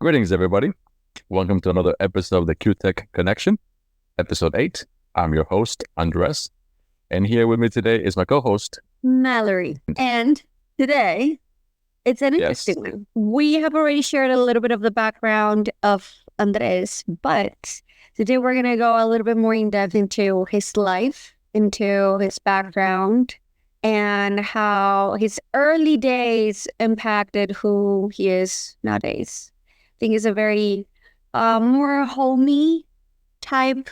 Greetings, everybody. Welcome to another episode of the Q-Tech Connection, episode 8. I'm your host, Andres, and here with me today is my co-host, Mallory. And today, it's an interesting one. We have already shared a little bit of the background of Andres, but today we're going to go a little bit more in depth into his life, into his background, and how his early days impacted who he is nowadays. I think it's a very more homey type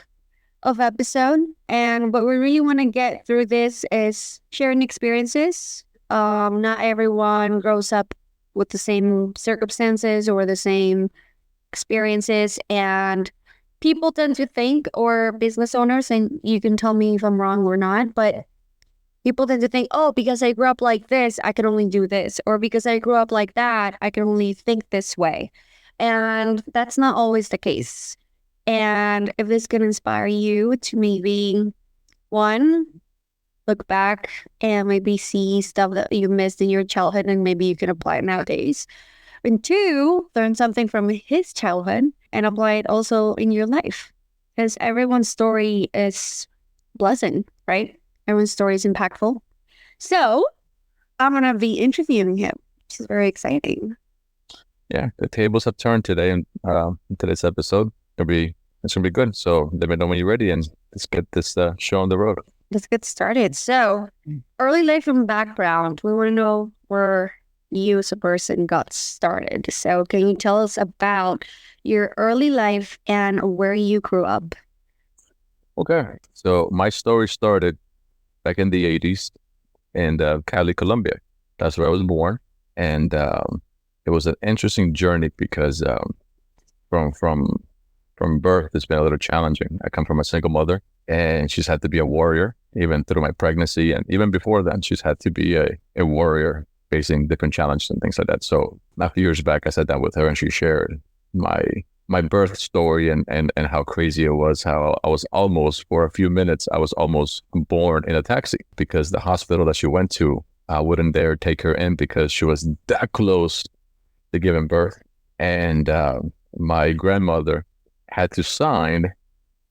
of episode. And what we really want to get through this is sharing experiences. Not everyone grows up with the same circumstances or the same experiences. And people tend to think, or business owners, and you can tell me if I'm wrong or not, but people tend to think, oh, because I grew up like this, I can only do this. Or because I grew up like that, I can only think this way. And that's not always the case. And if this can inspire you to maybe, one, look back and maybe see stuff that you missed in your childhood and maybe you can apply it nowadays. And two, learn something from his childhood and apply it also in your life. Because everyone's story is pleasant, right? Everyone's story is impactful. So I'm going to be interviewing him, which is very exciting. Yeah, the tables have turned today in today's episode. It's gonna be good. So let me know when you're ready, and let's get this show on the road. Let's get started. So, early life and background. We want to know where you as a person got started. So, can you tell us about your early life and where you grew up? Okay. So my story started back in the 80s in Cali, Colombia. That's where I was born, and it was an interesting journey because from birth, it's been a little challenging. I come from a single mother, and she's had to be a warrior even through my pregnancy, and even before then, she's had to be a warrior facing different challenges and things like that. So a few years back, I sat down with her, and she shared my birth story and how crazy it was. How I was almost, for a few minutes, I was almost born in a taxi because the hospital that she went to wouldn't dare take her in because she was that close to giving birth. And my grandmother had to sign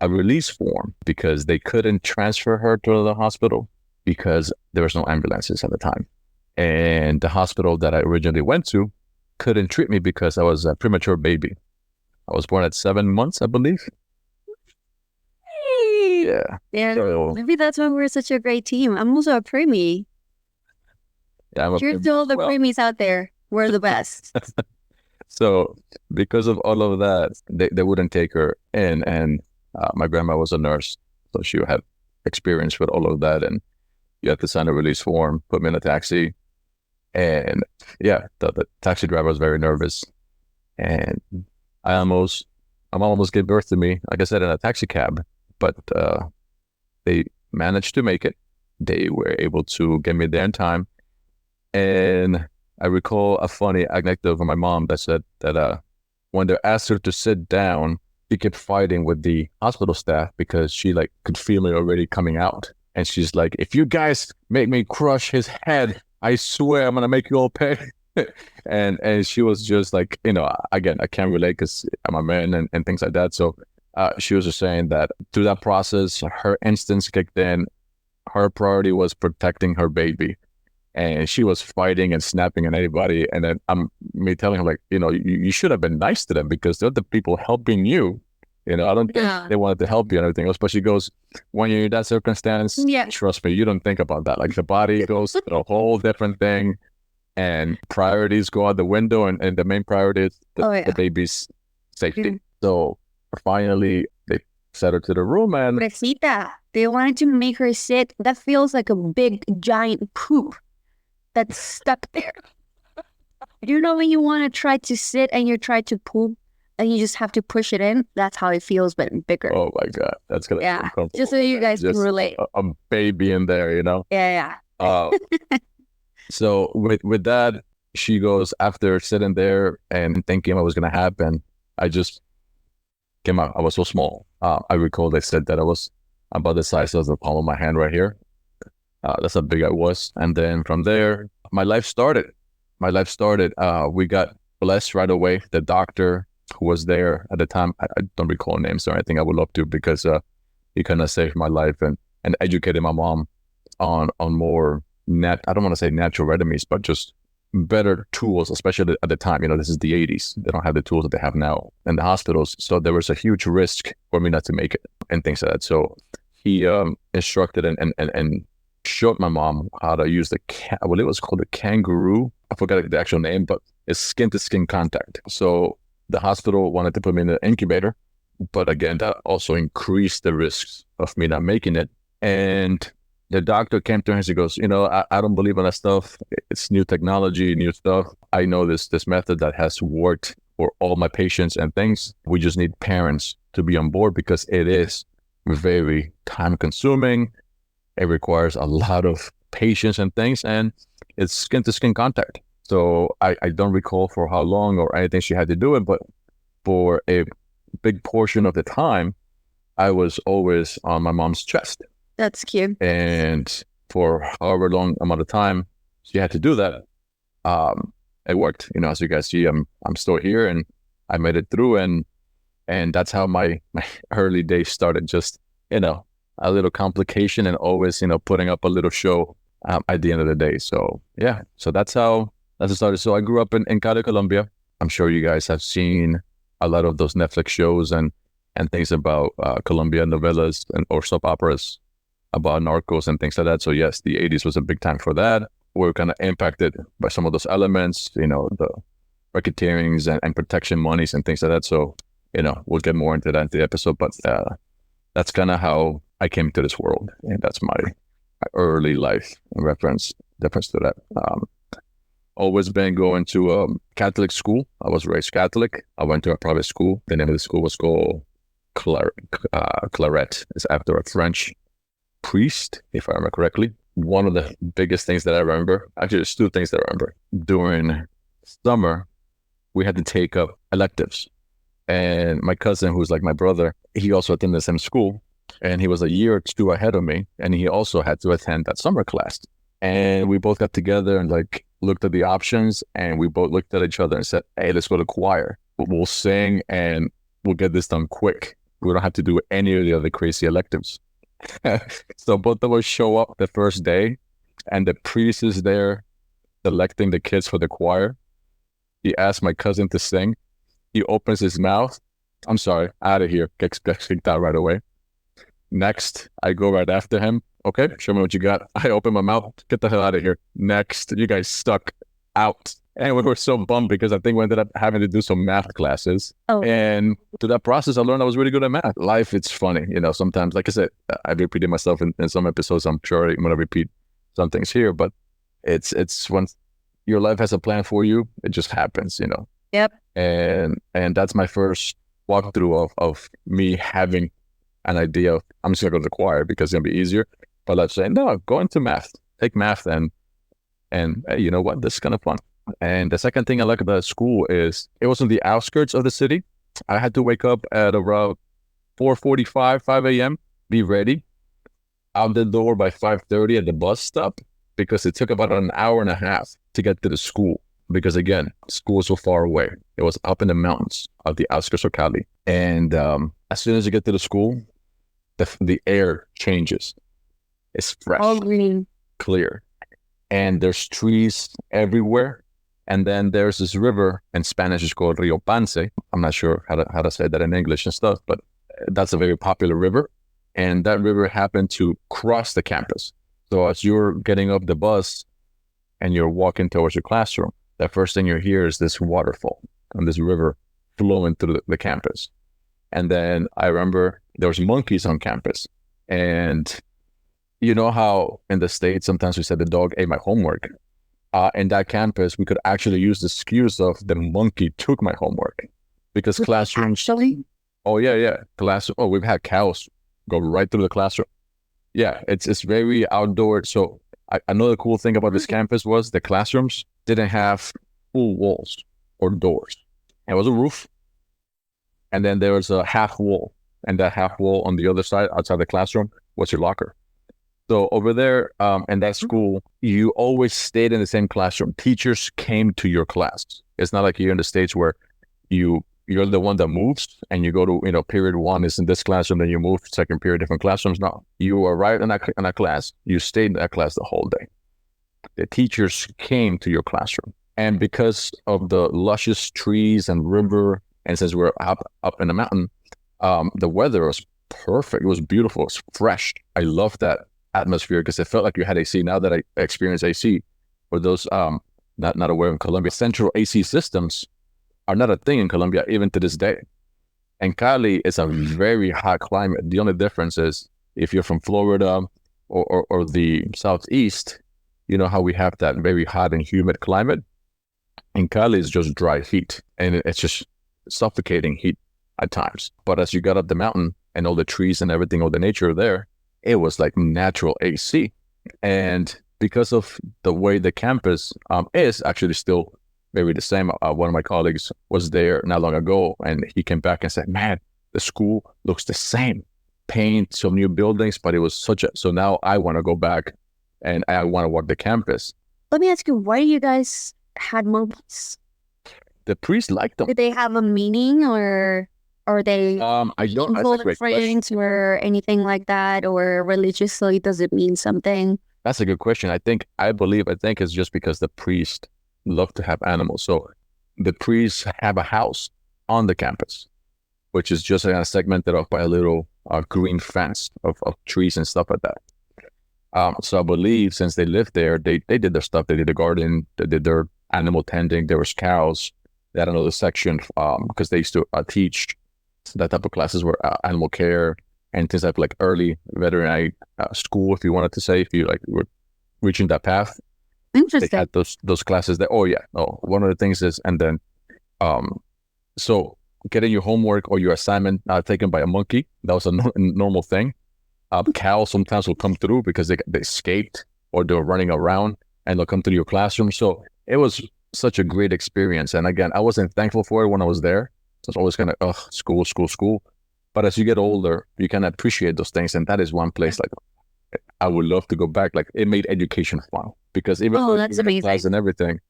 a release form because they couldn't transfer her to the hospital because there was no ambulances at the time. And the hospital that I originally went to couldn't treat me because I was a premature baby. I was born at 7 months, I believe. Yeah. So, maybe that's why we're such a great team. I'm also a preemie. Yeah, Cheers to all the preemies out there. We're the best. So because of all of that, they wouldn't take her in. And my grandma was a nurse, so she had experience with all of that. And you had to sign a release form, put me in a taxi. And yeah, the taxi driver was very nervous. And I almost gave birth to me, like I said, in a taxi cab. But they managed to make it. They were able to get me there in time. And I recall a funny anecdote from my mom that said that when they asked her to sit down, she kept fighting with the hospital staff because she could feel me already coming out. And she's like, if you guys make me crush his head, I swear I'm going to make you all pay. and she was just like, again, I can't relate because I'm a man and things like that. So she was just saying that through that process, her instincts kicked in. Her priority was protecting her baby. And she was fighting and snapping at anybody. And then me telling her, you should have been nice to them because they're the people helping you. I don't think they wanted to help you and everything else. But she goes, when you're in that circumstance, trust me, you don't think about that. Like the body goes to a whole different thing and priorities go out the window. And the main priority is the baby's safety. So finally, they set her to the room and... Recita, they wanted to make her sit. That feels like a big, giant poop that's stuck there. You know when you want to try to sit and you try to poop and you just have to push it in? That's how it feels, but bigger. Oh my God. That's going to be uncomfortable. Just so you guys can relate. A baby in there, Yeah. So with that, she goes, after sitting there and thinking what was going to happen, I just came out. I was so small. I recall they said that I was about the size of the palm of my hand right here. That's how big I was. And then from there, my life started. We got blessed right away. The doctor who was there at the time. I don't recall names or anything. I would love to, because he kind of saved my life and educated my mom on more I don't want to say natural remedies, but just better tools, especially at the time. This is the 80s. They don't have the tools that they have now in the hospitals. So there was a huge risk for me not to make it and things like that. So he instructed and showed my mom how to use it was called a kangaroo. I forgot the actual name, but it's skin to skin contact. So the hospital wanted to put me in the incubator, but again, that also increased the risks of me not making it. And the doctor came to her and he goes, I don't believe in that stuff. It's new technology, new stuff. I know this method that has worked for all my patients and things. We just need parents to be on board, because it is very time consuming. It requires a lot of patience and things, and it's skin to skin contact. So I don't recall for how long or anything she had to do it, but for a big portion of the time, I was always on my mom's chest. That's cute. And for however long amount of time she had to do that, it worked. As you guys see, I'm still here and I made it through, and that's how my early days started. Just a little complication, and always putting up a little show at the end of the day. So yeah, so that's how it started. So I grew up in Cali, Colombia. I'm sure you guys have seen a lot of those Netflix shows and things about Colombian novellas or soap operas about narcos and things like that. So yes, the 80s was a big time for that. We're kind of impacted by some of those elements, the racketeerings and protection monies and things like that. So, we'll get more into that in the episode, but that's kind of how I came to this world. And that's my early life in reference to that. Always been going to Catholic school. I was raised Catholic. I went to a private school. The name of the school was called Claret. It's after a French priest, if I remember correctly. One of the biggest things that I remember, actually there's two things that I remember. During summer, we had to take up electives. And my cousin, who's like my brother, he also attended the same school. And he was a year or two ahead of me. And he also had to attend that summer class. And we both got together and looked at the options. And we both looked at each other and said, hey, let's go to choir. We'll sing and we'll get this done quick. We don't have to do any of the other crazy electives. So both of us show up the first day, and the priest is there selecting the kids for the choir. He asks my cousin to sing. He opens his mouth. I'm sorry, out of here. Gets kicked out right away. Next, I go right after him. Okay, show me what you got. I open my mouth. Get the hell out of here. Next, you guys stuck out. And we were so bummed because I think we ended up having to do some math classes. Oh. And through that process, I learned I was really good at math. Life, it's funny. Sometimes, like I said, I've repeated myself in some episodes. I'm sure I'm going to repeat some things here, but it's when your life has a plan for you, it just happens, Yep. And that's my first walkthrough of me having an idea of, I'm just going to go to the choir because it's going to be easier. But let's say, no, go into math. Take math and hey, you know what? This is kind of fun. And the second thing I like about school is it was on the outskirts of the city. I had to wake up at around 4:45, 5 a.m., be ready, out the door by 5:30 at the bus stop, because it took about an hour and a half to get to the school. Because again, school was so far away. It was up in the mountains of the outskirts of Cali. And as soon as you get to the school, the air changes. It's fresh, all green, clear. And there's trees everywhere. And then there's this river, in Spanish it's called Rio Pance. I'm not sure how to say that in English and stuff, but that's a very popular river. And that river happened to cross the campus. So as you're getting off the bus and you're walking towards your classroom, the first thing you hear is this waterfall and this river flowing through the campus. And then I remember there was monkeys on campus. And you know how in the States, sometimes we said the dog ate my homework. In that campus, we could actually use the excuse of the monkey took my homework, because classrooms. Actually? Oh yeah. Oh, we've had cows go right through the classroom. Yeah, it's very outdoor. So another cool thing about this campus was the classrooms didn't have full walls or doors. It was a roof, and then there was a half wall, and that half wall on the other side outside the classroom was your locker. So over there in that school, you always stayed in the same classroom. Teachers came to your class. It's not like here in the States where you you're the one that moves and you go to, period one is in this classroom, then you move second period, different classrooms. No, you arrived in that class. You stayed in that class the whole day. The teachers came to your classroom. And because of the luscious trees and river, and since we're up in the mountain, the weather was perfect. It was beautiful. It was fresh. I loved that atmosphere because it felt like you had AC. Now that I experienced AC, for those not aware of Colombia, central AC systems are not a thing in Colombia, even to this day. And Cali is a very hot climate. The only difference is if you're from Florida or the Southeast, you know how we have that very hot and humid climate. In Cali, it's just dry heat, and it's just suffocating heat at times. But as you got up the mountain and all the trees and everything, all the nature there, it was like natural AC. And because of the way the campus is actually still very the same. One of my colleagues was there not long ago, and he came back and said, man, the school looks the same. Paint, some new buildings, but it was so now I want to go back and I want to walk the campus. Let me ask you, why you guys had monkeys? The priests liked them. Did they have a meaning, or are they friends or anything like that, or religiously does it mean something? That's a good question. I think it's just because the priests love to have animals. So the priests have a house on the campus, which is just segmented off by a little green fence of trees and stuff like that. So I believe since they lived there, they did their stuff. They did the garden, they did their animal tending. There was cows. They had another section because they used to teach that type of classes were animal care and things like early veterinary school, if you wanted to say, if you were reaching that path. Interesting. They had those classes there. One of the things is, and then so getting your homework or your assignment taken by a monkey, that was a normal thing. Cows sometimes will come through because they escaped or they're running around, and they'll come through your classroom. So it was such a great experience. And again, I wasn't thankful for it when I was there. So it's always kind of school. But as you get older, you can appreciate those things, and that is one place I would love to go back. It made education fun because even though that's amazing. Class and everything,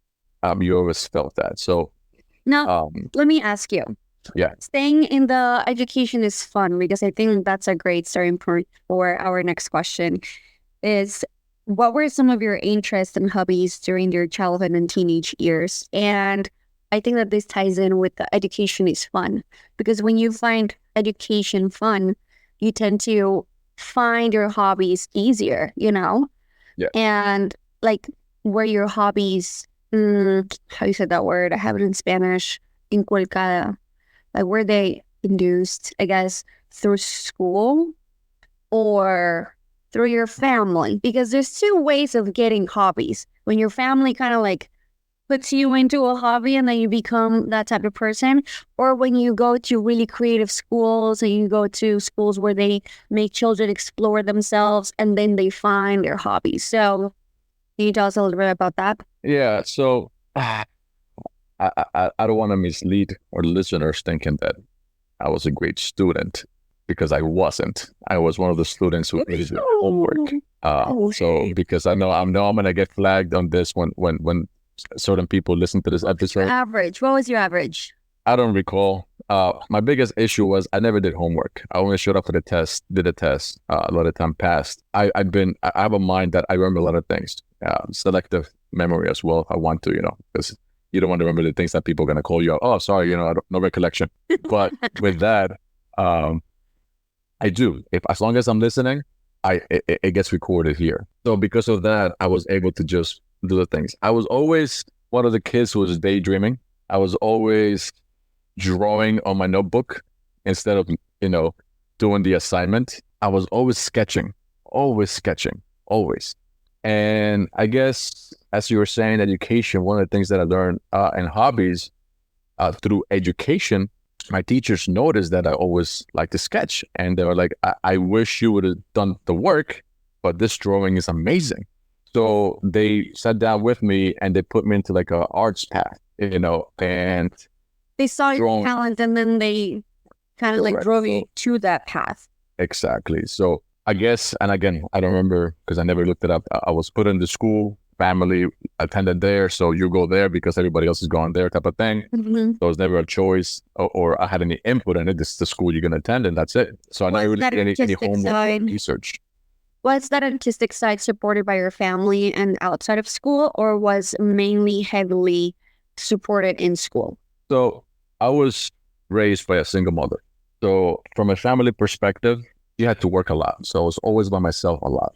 you always felt that. So now, let me ask you. Yeah. Staying in the education is fun because I think that's a great starting point for our next question. Is what were some of your interests and hobbies during your childhood and teenage years? And I think that this ties in with the education is fun because when you find education fun, you tend to find your hobbies easier, Yeah. And were your hobbies, how you said that word? I have it in Spanish, inculcada. Were they induced, I guess, through school or through your family? Because there's two ways of getting hobbies. When your family kind of puts you into a hobby and then you become that type of person, or when you go to really creative schools and you go to schools where they make children explore themselves and then they find their hobbies. So can you tell us a little bit about that? Yeah. So I don't want to mislead our listeners thinking that I was a great student because I wasn't. I was one of the students who did homework. So because I know I'm going to get flagged on this when certain people listen to this episode. What was your average? I don't recall. My biggest issue was I never did homework. I only showed up for the test, did a test, a lot of time passed. I have a mind that I remember a lot of things. Selective memory as well. I want to, because you don't want to remember the things that people are going to call you out. Oh, sorry, no recollection. But with that, I do. As long as I'm listening, it gets recorded here. So because of that, I was able to just do the things. I was always one of the kids who was daydreaming. I was always drawing on my notebook instead of, doing the assignment. I was always sketching. And I guess, as you were saying, education, one of the things that I learned and hobbies through education, my teachers noticed that I always like to sketch. And they were like, I wish you would have done the work, but this drawing is amazing. So they sat down with me and they put me into a arts path, and they saw your talent and then they kind of drove you to that path. Exactly. So I guess, and again, I don't remember because I never looked it up. I was put into school family attended there, so you go there because everybody else is going there, type of thing. Mm-hmm. So it was never a choice, or I had any input in it. This is the school you're going to attend, and that's it. So I never really did any homework research. Was that artistic side supported by your family and outside of school, or was mainly heavily supported in school? So I was raised by a single mother. So from a family perspective, you had to work a lot. So I was always by myself a lot.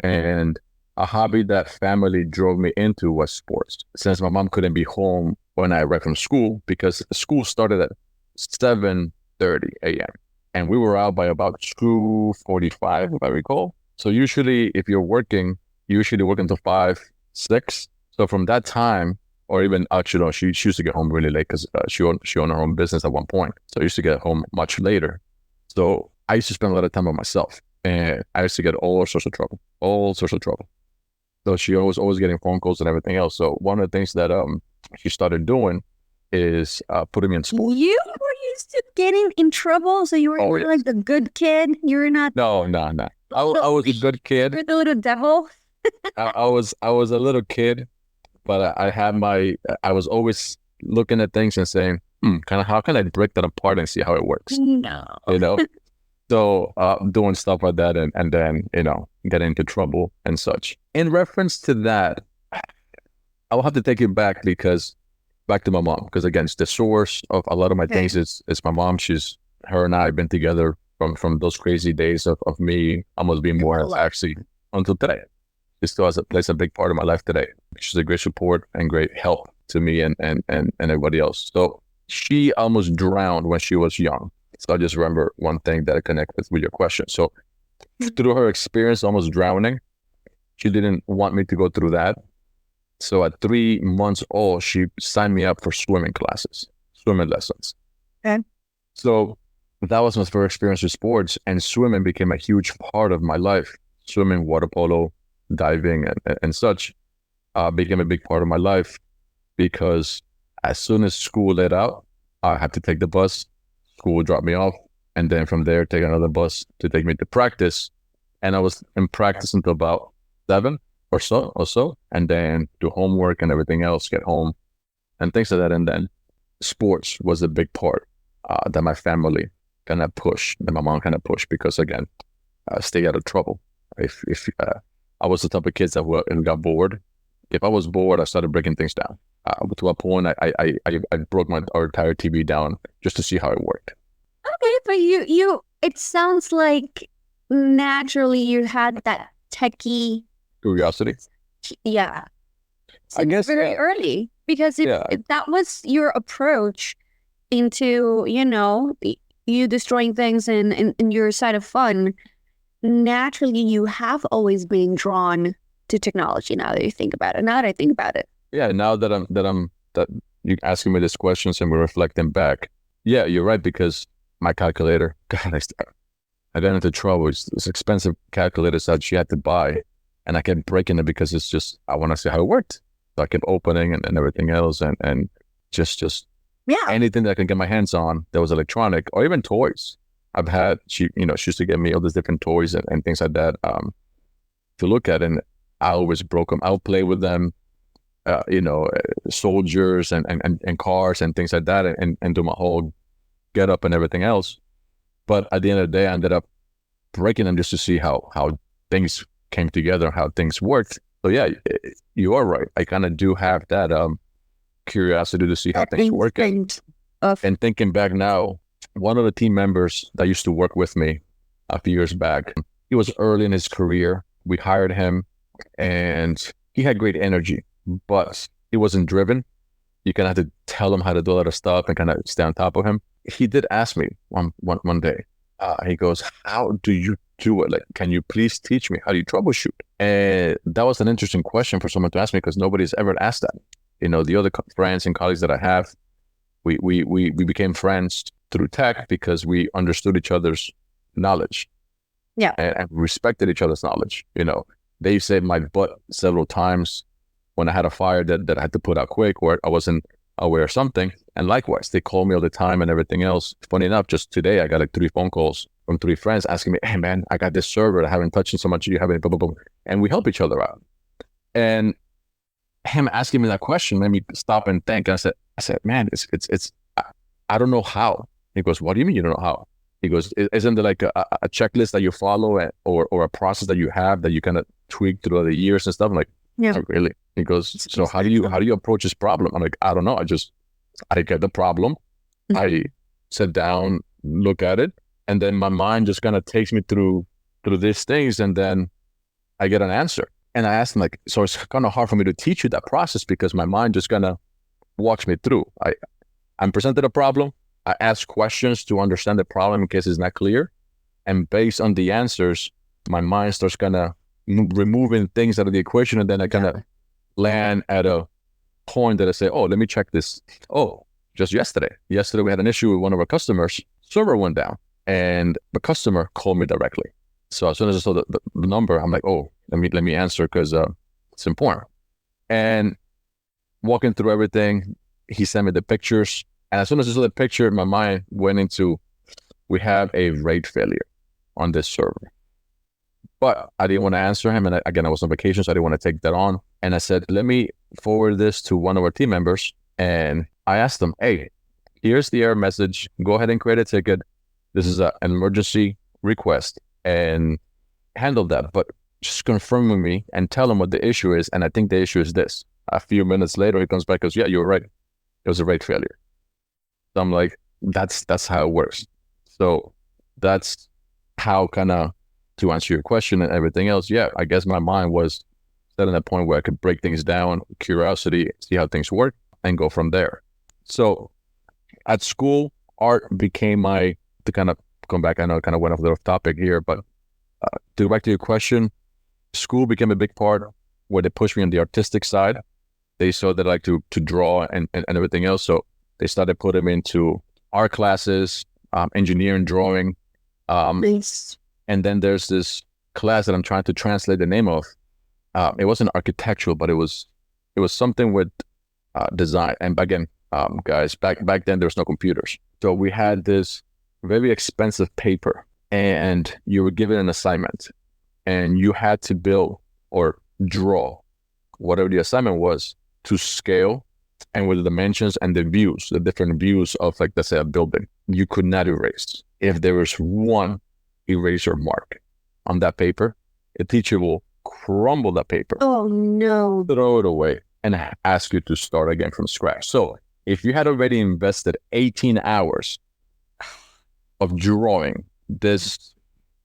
And a hobby that family drove me into was sports. Since my mom couldn't be home when I arrived from school, because school started at 7:30 a.m. And we were out by about 2:45, if I recall. So usually if you're working, you usually work until 5, 6. So from that time, or even actually, no, she used to get home really late because she owned her own business at one point. So I used to get home much later. So I used to spend a lot of time by myself, and I used to get all sorts of trouble. So she was always getting phone calls and everything else. So one of the things that she started doing is putting me in sports. You were used to getting in trouble, so you were like the good kid. You were not. No. I was a good kid. You're the little devil. I was a little kid. But I was always looking at things and saying, kind of, how can I break that apart and see how it works? No. So doing stuff like that and then, getting into trouble and such. In reference to that, I will have to take it back to my mom. Because again, the source of a lot of my things is my mom. Her and I have been together from those crazy days of me almost being born actually until today. She still plays a big part of my life today. She's a great support and great help to me and everybody else. So she almost drowned when she was young. So I just remember one thing that I connect with your question. So through her experience almost drowning, she didn't want me to go through that. So at 3 months old, she signed me up for swimming lessons. Okay. So that was my first experience with sports, and swimming became a huge part of my life. Swimming, water polo, diving and such became a big part of my life, because as soon as school let out, I had to take the bus. School would drop me off, and then from there take another bus to take me to practice. And I was in practice until about 7 or so, and then do homework and everything else, get home and things like that. And then sports was a big part that my family kind of pushed, that my mom kind of pushed, because again, stay out of trouble. If I was the type of kids that got bored. If I was bored, I started breaking things down. To a point, I broke our entire TV down just to see how it worked. Okay, but it sounds like naturally you had that techie curiosity. Yeah. I guess very early, because if that was your approach into, you destroying things and your side of fun, naturally you have always been drawn to technology. Now that I think about it. Yeah. Now that you're asking me these questions and we're reflecting back. Yeah, you're right, because my calculator, God, I got into trouble. It's expensive calculators that she had to buy, and I kept breaking it because it's just, I want to see how it worked. So I kept opening and everything else, and just anything that I can get my hands on that was electronic, or even toys. I've had, she used to get me all these different toys and things like that to look at, and I always broke them. I'll play with them, soldiers and cars and things like that, and do my whole get up and everything else. But at the end of the day, I ended up breaking them just to see how things came together, how things worked. So yeah, you are right. I kind of do have that curiosity to see how things work. And thinking back now, one of the team members that used to work with me a few years back, he was early in his career. We hired him, and he had great energy, but he wasn't driven. You kind of had to tell him how to do a lot of stuff and kind of stay on top of him. He did ask me one day, he goes, how do you do it? Like, can you please teach me how do you troubleshoot? And that was an interesting question for someone to ask me, because nobody's ever asked that. The other friends and colleagues that I have, we became friends through tech because we understood each other's knowledge. Yeah. And respected each other's knowledge. They saved my butt several times when I had a fire that I had to put out quick, or I wasn't aware of something. And likewise, they call me all the time and everything else. Funny enough, just today, I got like 3 phone calls from 3 friends asking me, hey man, I got this server I haven't touched in so much. Do you have any blah, blah, blah? And we help each other out. And him asking me that question made me stop and think. I said, man, it's I don't know how. He goes, what do you mean you don't know how? He goes, isn't there like a checklist that you follow or a process that you have that you kind of tweak throughout the years and stuff? I'm like, Yeah. not really. He goes, so how do you approach this problem? I'm like, I don't know. I get the problem. I sit down, look at it, and then my mind just kind of takes me through these things, and then I get an answer. And I asked him, like, so it's kind of hard for me to teach you that process because my mind just kind of walks me through. I'm presented a problem. I ask questions to understand the problem in case it's not clear. And based on the answers, my mind starts kind of removing things out of the equation. And then I kind of land at a point that I say, oh, let me check this. Oh, just yesterday we had an issue with one of our customers. Server went down and the customer called me directly. So as soon as I saw the number, I'm like, oh, let me answer because it's important. And walking through everything, he sent me the pictures. And as soon as I saw the picture, my mind went into, we have a rate failure on this server. But I didn't want to answer him. And I was on vacation, so I didn't want to take that on. And I said, let me forward this to one of our team members. And I asked them, hey, here's the error message. Go ahead and create a ticket. This is an emergency request and handle that. But just confirm with me and tell them what the issue is. And I think the issue is this. A few minutes later, he comes back and goes, yeah, you were right. It was a rate failure. So I'm like, that's how it works. So that's how kind of, to answer your question and everything else, yeah, I guess my mind was set at a point where I could break things down, curiosity, see how things work, and go from there. So at school, art became to kind of come back, I know I kind of went off the topic here, but to go back to your question, school became a big part where they pushed me on the artistic side. They saw that I like to draw and everything else. So they started putting me into art classes, engineering, drawing. Nice. And then there's this class that I'm trying to translate the name of. It wasn't architectural, but it was something with design. And again, guys, back then there was no computers. So we had this very expensive paper and you were given an assignment and you had to build or draw whatever the assignment was to scale and with the dimensions and the views, the different views of, like, let's say a building. You could not erase. If there was one eraser mark on that paper, a teacher will crumble that paper. Oh no. Throw it away and ask you to start again from scratch. So if you had already invested 18 hours of drawing this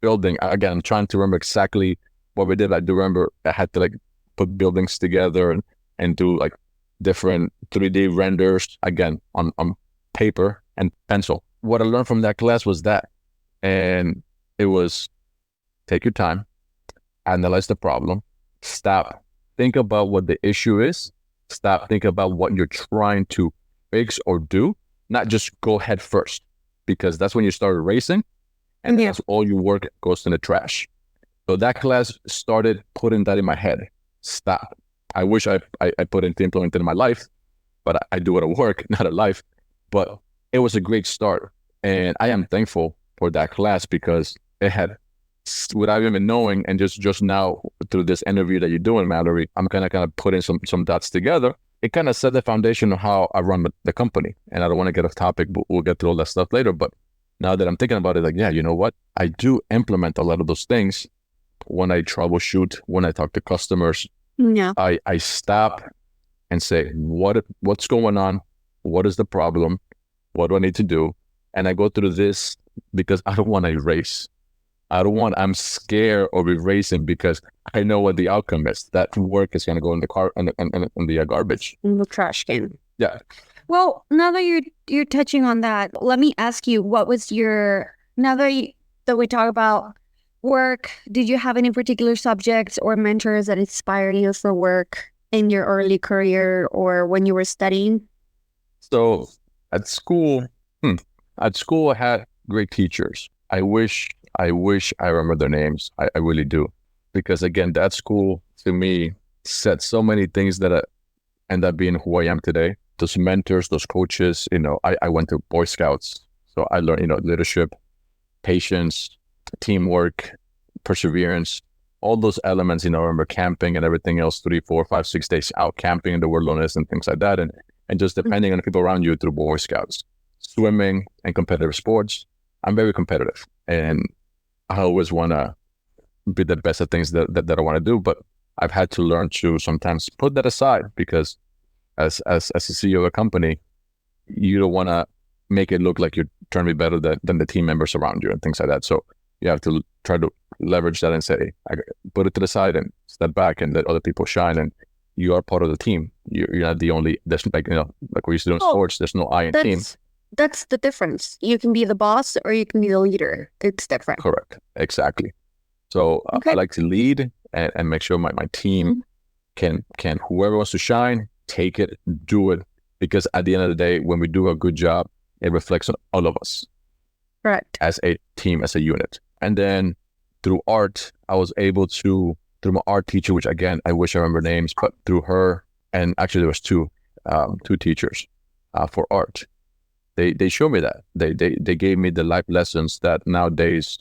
building, again, I'm trying to remember exactly what we did. I do remember I had to like put buildings together and do like different 3D renders, again, on paper and pencil. What I learned from that class was that, and it was take your time, analyze the problem, stop, think about what the issue is, stop, think about what you're trying to fix or do, not just go head first, because that's when you start erasing and that's all your work goes in the trash. So that class started putting that in my head. Stop. I wish I put it to implement it in my life, but I do it at work, not at life. But it was a great start. And I am thankful for that class because it had, without even knowing, and just now through this interview that you're doing, Mallory, I'm kind of putting some dots together. It kind of set the foundation of how I run the company. And I don't want to get off topic, but we'll get to all that stuff later. But now that I'm thinking about it, like, yeah, you know what? I do implement a lot of those things when I troubleshoot, when I talk to customers. Yeah. I stop and say, what's going on? What is the problem? What do I need to do? And I go through this because I don't want to erase. I'm scared of erasing because I know what the outcome is. That work is going to go in the car and the garbage. In the trash can. Yeah. Well, now that you're touching on that, let me ask you, what was now that we talk about work, did you have any particular subjects or mentors that inspired you for work in your early career or when you were studying? So at school, I had great teachers. I wish I remember their names. I really do. Because again, that school to me said so many things that end up being who I am today. Those mentors, those coaches, I went to Boy Scouts. So I learned, leadership, patience, teamwork, perseverance, all those elements, I remember camping and everything else, 3, 4, 5, 6 days out camping in the wilderness and things like that. And just depending on the people around you through Boy Scouts, swimming and competitive sports. I'm very competitive and I always want to be the best at things that I want to do. But I've had to learn to sometimes put that aside because as a CEO of a company, you don't want to make it look like you're trying to be better than the team members around you and things like that. So you have to try to leverage that and say, I put it to the side and step back and let other people shine. And you are part of the team. You're not the only, there's like we used to do in sports, there's no I in team. That's the difference. You can be the boss or you can be the leader. It's different. Correct. Exactly. So I like to lead and make sure my team can whoever wants to shine, take it, do it. Because at the end of the day, when we do a good job, it reflects on all of us. Correct. As a team, as a unit. And then through art, I was able to, through my art teacher, which again, I wish I remember names, but through her, and actually there was two teachers for art. They showed me that. They gave me the life lessons that nowadays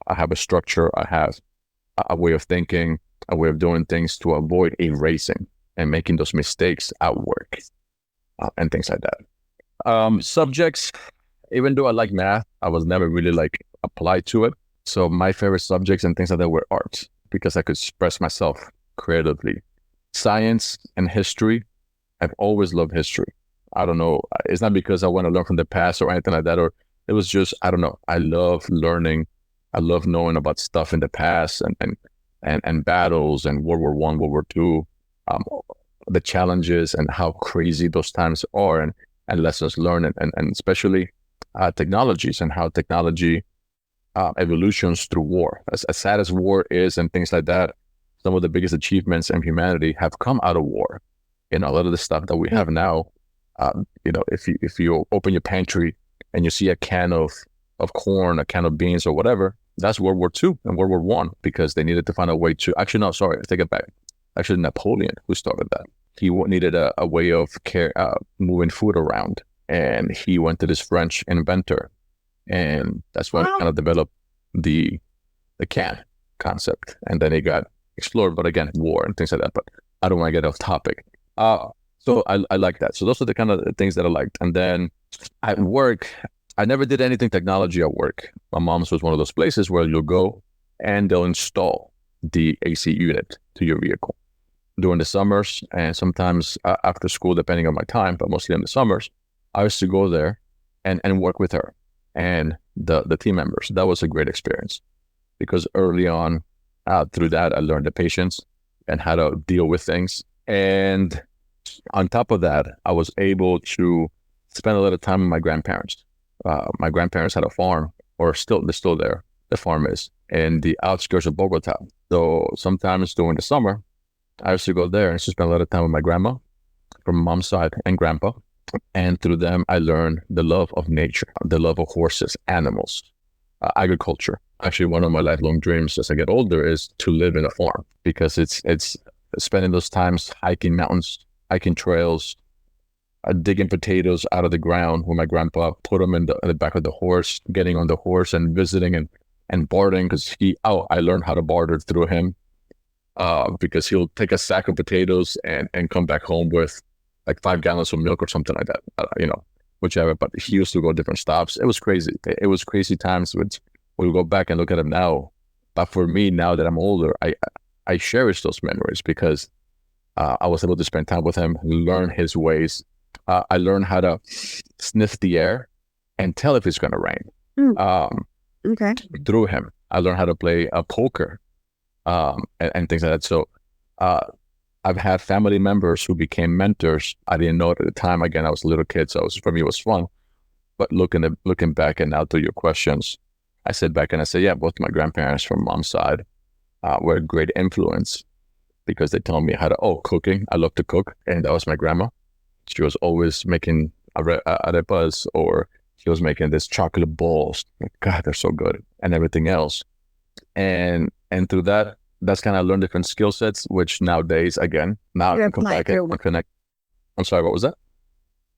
I have a structure, I have a way of thinking, a way of doing things to avoid erasing and making those mistakes at work and things like that. Subjects, even though I like math, I was never really like applied to it. So my favorite subjects and things like that were art because I could express myself creatively. Science and history, I've always loved history. I don't know. It's not because I want to learn from the past or anything like that, or it was just, I don't know. I love learning. I love knowing about stuff in the past and battles and World War I, World War II, the challenges and how crazy those times are and lessons learned and especially technologies and how technology evolutions through war. As sad as war is and things like that, some of the biggest achievements in humanity have come out of war. A lot of the stuff that we have now, if you open your pantry and you see a can of corn, a can of beans or whatever, that's World War II and World War I because they needed to find a way to, actually, no, sorry, I take it back. Actually, Napoleon, who started that. He needed a way of moving food around. And he went to this French inventor. And that's when he kind of developed the can concept. And then it got explored, but again, war and things like that. But I don't want to get off topic. So I like that. So those are the kind of things that I liked. And then at work, I never did anything technology at work. My mom's was one of those places where you'll go and they'll install the AC unit to your vehicle during the summers and sometimes after school, depending on my time, but mostly in the summers. I used to go there and work with her and the team members. That was a great experience because early on through that, I learned the patience and how to deal with things. And on top of that, I was able to spend a lot of time with my grandparents. My grandparents had a farm, or they're still there. The farm is in the outskirts of Bogota. So sometimes during the summer, I used to go there and spend a lot of time with my grandma from mom's side and grandpa. And through them, I learned the love of nature, the love of horses, animals, agriculture. Actually, one of my lifelong dreams as I get older is to live in a farm because it's spending those times hiking mountains, hiking trails, digging potatoes out of the ground with my grandpa, put them in the back of the horse, getting on the horse and visiting and bartering because I learned how to barter through him because he'll take a sack of potatoes and come back home with like 5 gallons of milk or something like that, whichever. But he used to go different stops. It was crazy. It was crazy times, which we'll go back and look at him now. But for me, now that I'm older, I cherish those memories because I was able to spend time with him, learn his ways. I learned how to sniff the air and tell if it's going to rain. Okay. Through him, I learned how to play poker and things like that. So I've had family members who became mentors. I didn't know it at the time. Again, I was a little kid, so for me, it was fun. But looking back and now to your questions, I sit back and I say, yeah, both my grandparents from mom's side were a great influence because they taught me how to, cooking. I love to cook. And that was my grandma. She was always making arepas or she was making this chocolate balls. God, they're so good. And everything else. And through that, that's kind of learned different skill sets, which nowadays, again, now I can come back and connect. I'm sorry, what was that?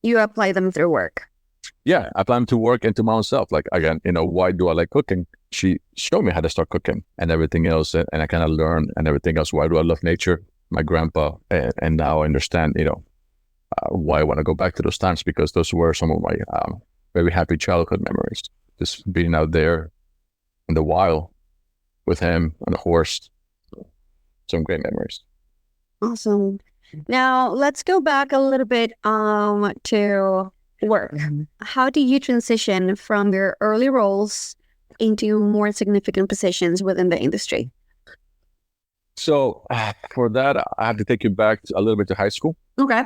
You apply them through work. Yeah, I apply them to work and to my own self. Like, again, why do I like cooking? she showed me how to start cooking and everything else. And I kind of learned and everything else. Why do I love nature? My grandpa. And now I understand, why I want to go back to those times, because those were some of my very happy childhood memories. Just being out there in the wild with him on a horse. Some great memories. Awesome. Now let's go back a little bit to work. How do you transition from your early roles into more significant positions within the industry? So for that, I have to take you back a little bit to high school. Okay.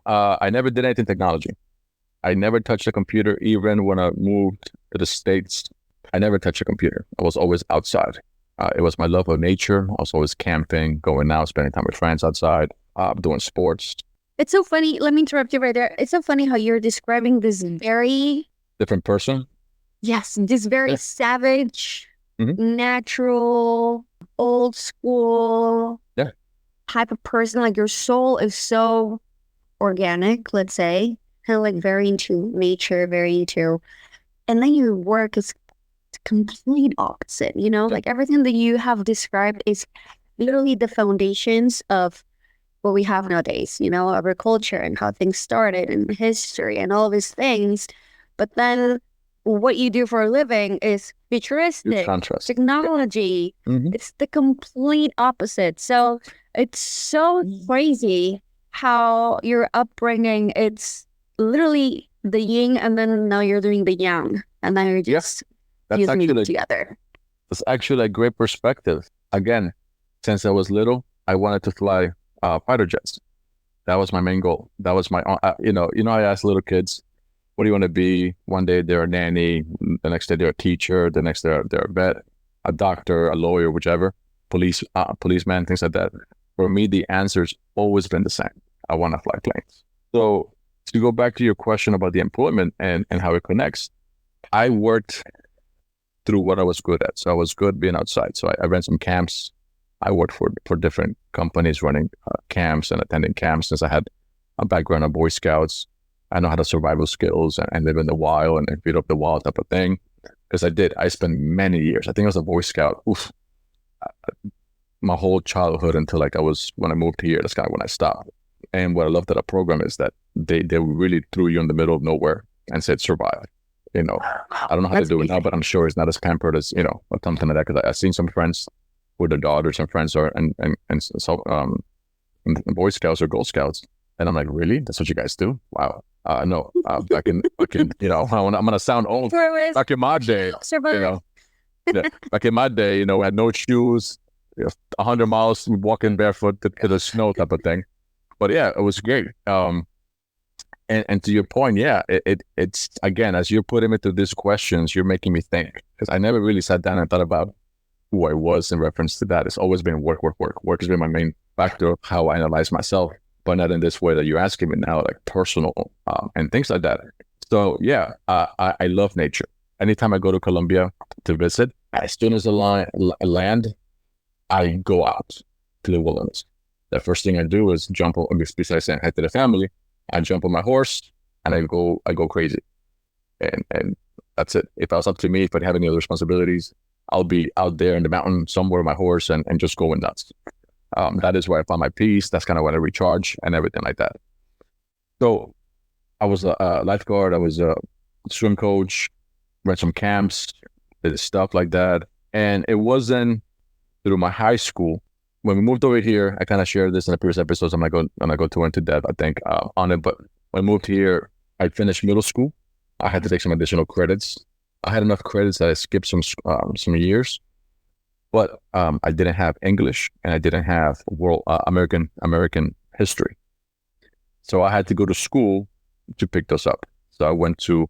I never did anything technology. I never touched a computer. Even when I moved to the States, I never touched a computer. I was always outside. It was my love of nature. I was always camping, going out, spending time with friends outside, doing sports. It's so funny. Let me interrupt you right there. It's so funny how you're describing this very... different person? Yes, this very savage, natural, old school type of person. Like your soul is so organic, let's say, kind of like very into nature, very into... And then your work is complete opposite, like everything that you have described is literally the foundations of what we have nowadays, agriculture and how things started and history and all these things. But then what you do for a living is futuristic technology. It's the complete opposite. So it's so crazy how your upbringing, it's literally the yin, and then now you're doing the yang, and then you're just using it together. That's actually a great perspective. Again, since I was little, I wanted to fly fighter jets. That was my main goal. That was my, I asked little kids, what do you want to be? One day they're a nanny, the next day they're a teacher, the next day they're a vet, a doctor, a lawyer, whichever, policeman, things like that. For me, the answer's always been the same. I want to fly planes. So to go back to your question about the employment and how it connects, I worked through what I was good at. So I was good being outside. So I ran some camps. I worked for different companies running camps and attending camps. Since I had a background in Boy Scouts, I know how to survival skills and live in the wild and feed up the wild type of thing. Because I spent many years. I think I was a Boy Scout. My whole childhood until when I moved here, that's kind of when I stopped. And what I loved at a program is that they really threw you in the middle of nowhere and said, survive. I don't know how to do it now, but I'm sure it's not as pampered as, or something like that. Because I've seen some friends with their daughters and friends and Boy Scouts or Girl Scouts. And I'm like, really? That's what you guys do? Wow. No, back in, I'm going to sound old. Back in my day, back in my day, we had no shoes, 100 miles walking barefoot to the snow type of thing. But yeah, it was great. And to your point, it's again, as you're putting me through these questions, you're making me think, because I never really sat down and thought about who I was in reference to that. It's always been work. Work has been my main factor of how I analyze myself, but not in this way that you're asking me now, like personal and things like that. So yeah, I love nature. Anytime I go to Colombia to visit, as soon as I land, I go out to the wilderness. The first thing I do is jump on, besides saying hi to the family, I jump on my horse and I go crazy. And that's it. If it was up to me, if I have any other responsibilities, I'll be out there in the mountain somewhere with my horse and just going nuts. That is where I find my peace. That's kind of when I recharge and everything like that. So I was a lifeguard. I was a swim coach, ran some camps, did stuff like that. And it wasn't through my high school. When we moved over here, I kind of shared this in the previous episodes. I'm not going to go too into depth, I think, on it. But when I moved here, I finished middle school. I had to take some additional credits. I had enough credits that I skipped some years, but I didn't have English and I didn't have American history. So I had to go to school to pick those up. So I went to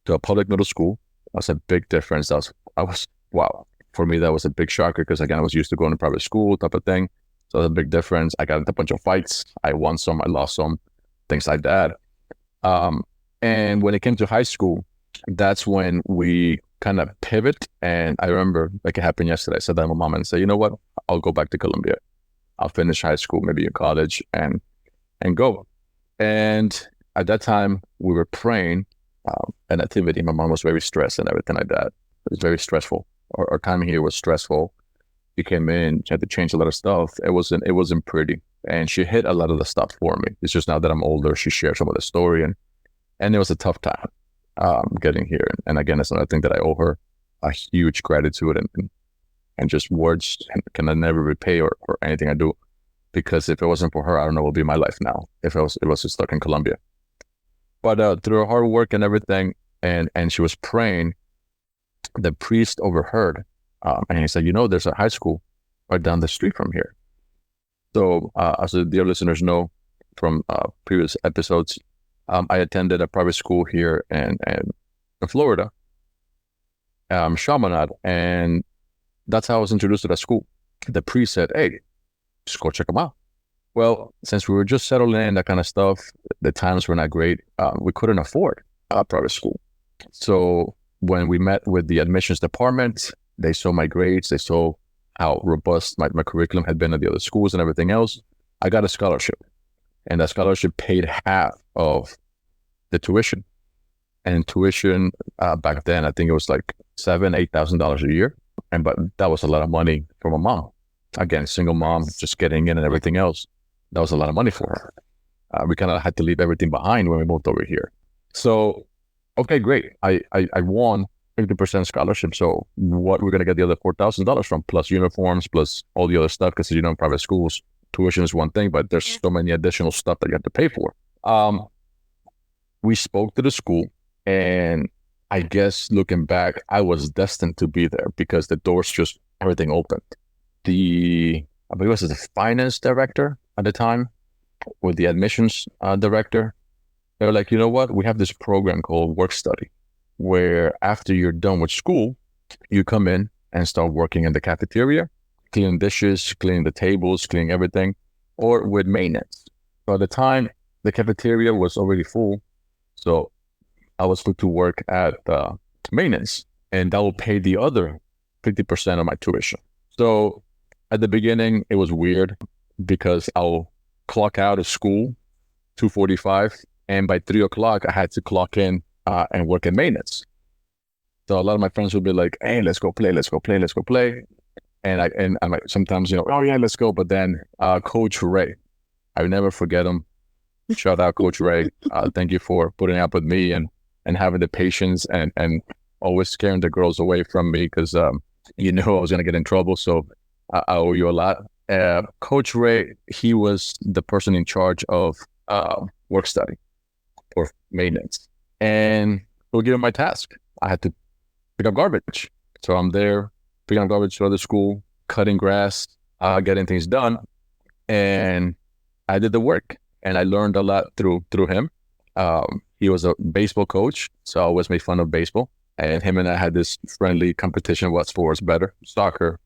a public middle school. That was a big difference. Wow. For me, that was a big shocker because, again, I was used to going to private school type of thing. So that's a big difference. I got into a bunch of fights. I won some, I lost some, things like that. And when it came to high school, that's when we kind of pivot. And I remember, like it happened yesterday, I said that to my mom and said, you know what, I'll go back to Colombia. I'll finish high school, maybe in college and go. And at that time, we were praying an activity. My mom was very stressed and everything like that. It was very stressful. our time here was stressful. She came in, she had to change a lot of stuff. It wasn't pretty. And she hid a lot of the stuff for me. It's just now that I'm older, she shared some of the story, and it was a tough time getting here. And again, it's another thing that I owe her a huge gratitude, and just words can I never repay or anything I do, because if it wasn't for her, I don't know what would be my life now if it was stuck in Colombia. But through her hard work and everything, and she was praying, the priest overheard, and he said, there's a high school right down the street from here. So as the dear listeners know from previous episodes, I attended a private school here in Florida, Chaminade, and that's how I was introduced to that school. The priest said, hey, just go check them out. Well, since we were just settling in, that kind of stuff, the times were not great. We couldn't afford a private school. So when we met with the admissions department, they saw my grades, they saw how robust my curriculum had been at the other schools and everything else. I got a scholarship, and that scholarship paid half of the tuition. And tuition back then, I think it was like $7,000-8,000 a year. But that was a lot of money for my mom. Again, single mom, just getting in and everything else. That was a lot of money for her. We kind of had to leave everything behind when we moved over here. So, okay, great. I won 50% scholarship. So what we're going to get the other $4,000 from, plus uniforms, plus all the other stuff, because in private schools, tuition is one thing, but there's so many additional stuff that you have to pay for. We spoke to the school, and I guess looking back, I was destined to be there because the doors just, everything opened. I believe it was the finance director at the time with the admissions director. They were like, you know what? We have this program called work study, where after you're done with school, you come in and start working in the cafeteria, cleaning dishes, cleaning the tables, cleaning everything, or with maintenance. So at the time, the cafeteria was already full. So I was put to work at maintenance, and that will pay the other 50% of my tuition. So at the beginning, it was weird because I'll clock out of school 2:45, and by 3:00, I had to clock in and work in maintenance. So a lot of my friends would be like, hey, let's go play. And I might sometimes, oh yeah, let's go. But then Coach Ray, I will never forget him. Shout out Coach Ray. Thank you for putting up with me and having the patience and always scaring the girls away from me because I was going to get in trouble. So I owe you a lot. Coach Ray, he was the person in charge of work study or maintenance. And we'll give him my task. I had to pick up garbage. So I'm there picking up garbage for the school, cutting grass, getting things done. And I did the work. And I learned a lot through him. He was a baseball coach, so I always made fun of baseball. And him and I had this friendly competition, what sport was better, soccer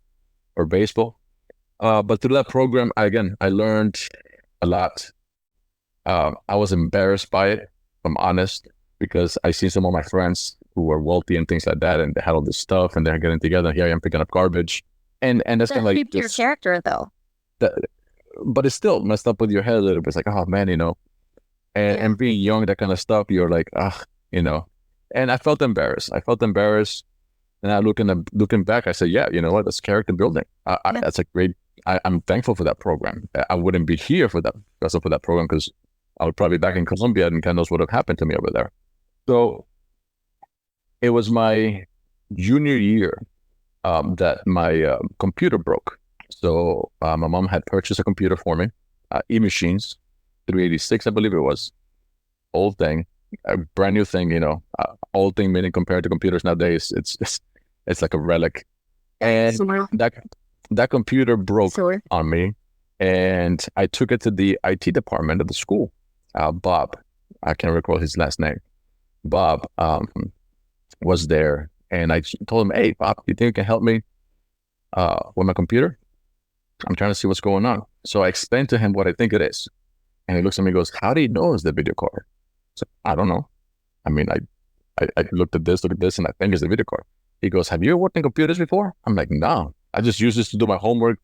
or baseball. But through that program, I learned a lot. I was embarrassed by it, if I'm honest, because I see some of my friends who were wealthy and things like that, and they had all this stuff, and they're getting together, and here I am picking up garbage. And that's kind of like your character, though. But it's still messed up with your head a little bit. It's like, oh man, and being young, that kind of stuff, you're like, and I felt embarrassed. And I looking back, I said, yeah, you know what? That's character building. That's a great, I'm thankful for that program. I wouldn't be here for that program because I would probably be back in Colombia and God knows what would have happened to me over there. So it was my junior year that my computer broke. So my mom had purchased a computer for me, E-Machines, 386, I believe it was. Old thing, a brand new thing, old thing meaning compared to computers nowadays, it's like a relic. And that computer broke on me, and I took it to the IT department of the school. Bob, I can't recall his last name. Bob was there, and I told him, hey, Bob, you think you can help me with my computer? I'm trying to see what's going on. So I explained to him what I think it is. And he looks at me and goes, how do you know it's the video card? So I don't know. I mean, I looked at this, and I think it's the video card. He goes, have you ever worked in computers before? I'm like, no. I just use this to do my homework,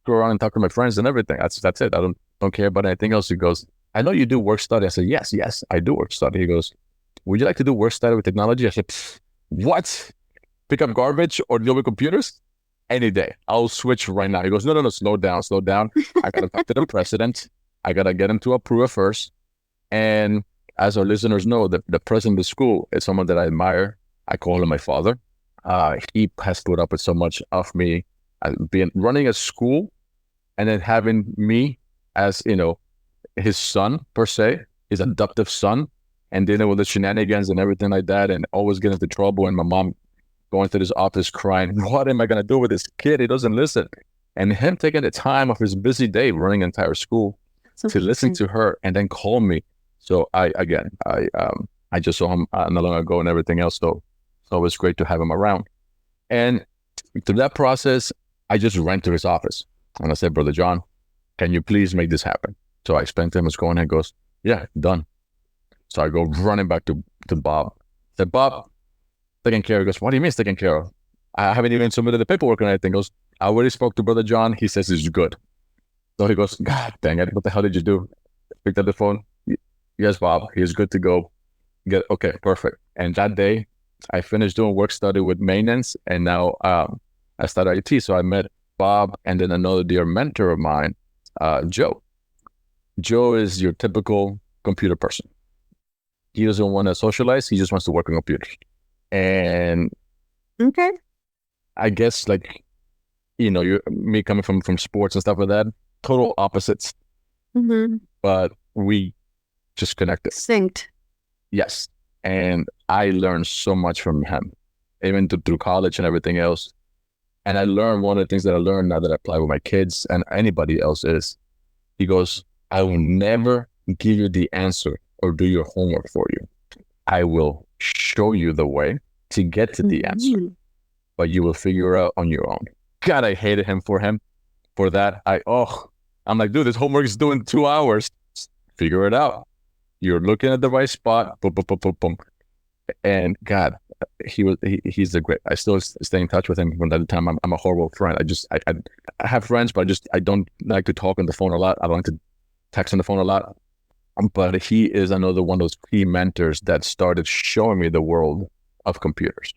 go around and talk to my friends and everything. That's it. I don't care about anything else. He goes, I know you do work study. I said, yes, I do work study. He goes, would you like to do work study with technology? I said, what? pick up garbage or deal with computers, any day. I'll switch right now. He goes, no, slow down. I got to talk to the president. I got to get him to approve it first. And as our listeners know, the president of the school is someone that I admire. I call him my father. He has put up with so much of me, running a school, and then having me as, his son, per se, his adoptive son, and dealing with the shenanigans and everything like that, and always getting into trouble, and my mom going to this office crying, what am I going to do with this kid? He doesn't listen. And him taking the time of his busy day running an entire school to listen to her and then call me. So I just saw him not long ago and everything else. So it's always great to have him around. And through that process, I just ran to his office and I said, Brother John, can you please make this happen? So I explained to him what's going on. He goes, yeah, done. So I go running back to Bob. I said, Bob, taken care of. He goes, what do you mean it's taken care of? I haven't even submitted the paperwork or anything. He goes, I already spoke to Brother John. He says it's good. So he goes, God dang it. What the hell did you do? Picked up the phone. Yes, Bob. He's good to go. Okay, perfect. And that day, I finished doing work study with maintenance. And now I started IT. So I met Bob and then another dear mentor of mine, Joe. Joe is your typical computer person. He doesn't want to socialize. He just wants to work on computers. And okay, I guess you're me coming from sports and stuff like that, total opposites. Mm-hmm. But we just connected. Synced. Yes. And I learned so much from him, even through college and everything else. And I learned one of the things that I learned now that I apply with my kids and anybody else is, he goes, I will never give you the answer or do your homework for you. I will show you the way to get to the answer, but you will figure it out on your own. God, I hated him for that. I'm like, dude, this homework is due in 2 hours. Figure it out. You're looking at the right spot. Boom, boom, boom, boom, boom. And God, he's a great. I still stay in touch with him from that time. I'm a horrible friend. I have friends, but I don't like to talk on the phone a lot. I don't like to text on the phone a lot. But he is another one of those key mentors that started showing me the world of computers.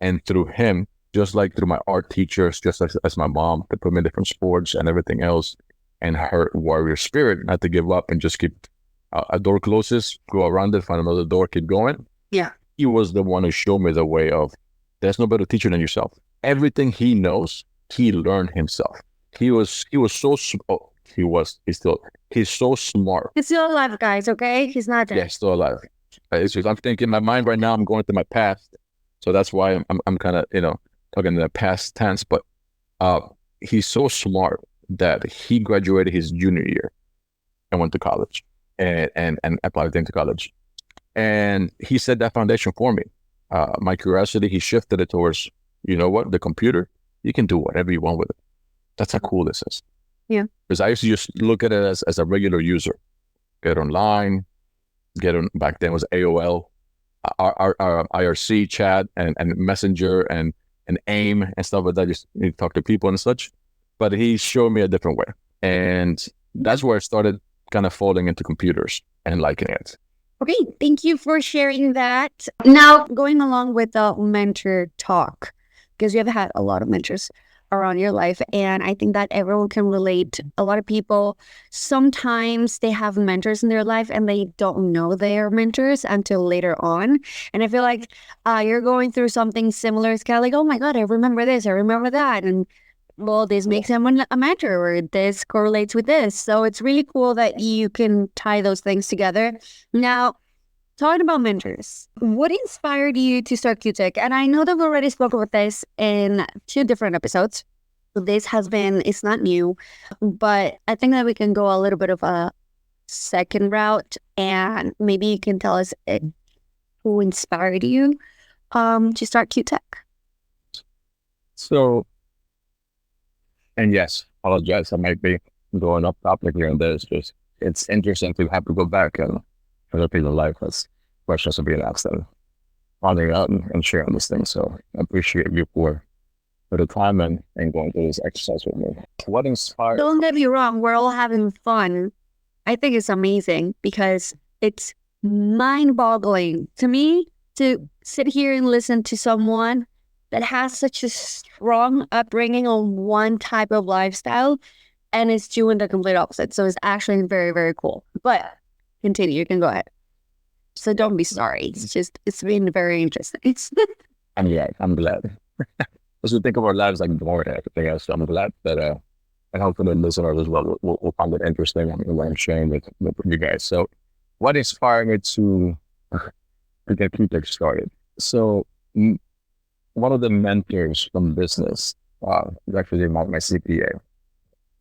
And through him, just like through my art teachers, just as my mom, that put me in different sports and everything else, and her warrior spirit, not to give up and just keep a door closes, go around it, find another door, keep going. Yeah. He was the one who showed me the way of, there's no better teacher than yourself. Everything he knows, he learned himself. He's so smart. He's still alive, guys, okay? He's not dead. Yeah, still alive. It's just, I'm thinking in my mind right now, I'm going through my past. So that's why I'm kind of, talking in the past tense. But he's so smart that he graduated his junior year and went to college and applied into college. And he set that foundation for me. My curiosity, he shifted it towards, you know what, the computer, you can do whatever you want with it. That's how cool this is. Yeah. Because I used to just look at it as a regular user. Get online, back then it was AOL, our IRC chat and Messenger and AIM and stuff like that. Just need to talk to people and such. But he showed me a different way. And that's where I started kind of falling into computers and liking it. Okay, thank you for sharing that. Now, going along with the mentor talk, because you have had a lot of mentors around your life, and I think that everyone can relate. A lot of people, sometimes they have mentors in their life and they don't know they are mentors until later on. And I feel like you're going through something similar. It's kind of like, oh my God, I remember this, I remember that. And well, this makes someone a mentor, or this correlates with this. So it's really cool that you can tie those things together. Now, talking about mentors, what inspired you to start QTech? And I know that we already spoke about this in 2 different episodes. This has been, it's not new, but I think that we can go a little bit of a second route, and maybe you can tell us who inspired you to start QTech. So, and yes, apologize, I might be going off topic here and there. It's interesting to have to go back and look at your life as questions are being asked and finding out and sharing these things. So I appreciate you for the time and going through this exercise with me. What inspired? Don't get me wrong, we're all having fun. I think it's amazing because it's mind-boggling to me to sit here and listen to someone that has such a strong upbringing on one type of lifestyle and is doing the complete opposite. So it's actually very, very cool. But continue, you can go ahead. So don't be sorry. It's been very interesting. I'm glad. As we think of our lives like more than everything else, so I'm glad that and hopefully the listeners as well will find it interesting what I'm sharing with you guys. So what inspired me to get Quintero started? So one of the mentors from business, actually my CPA,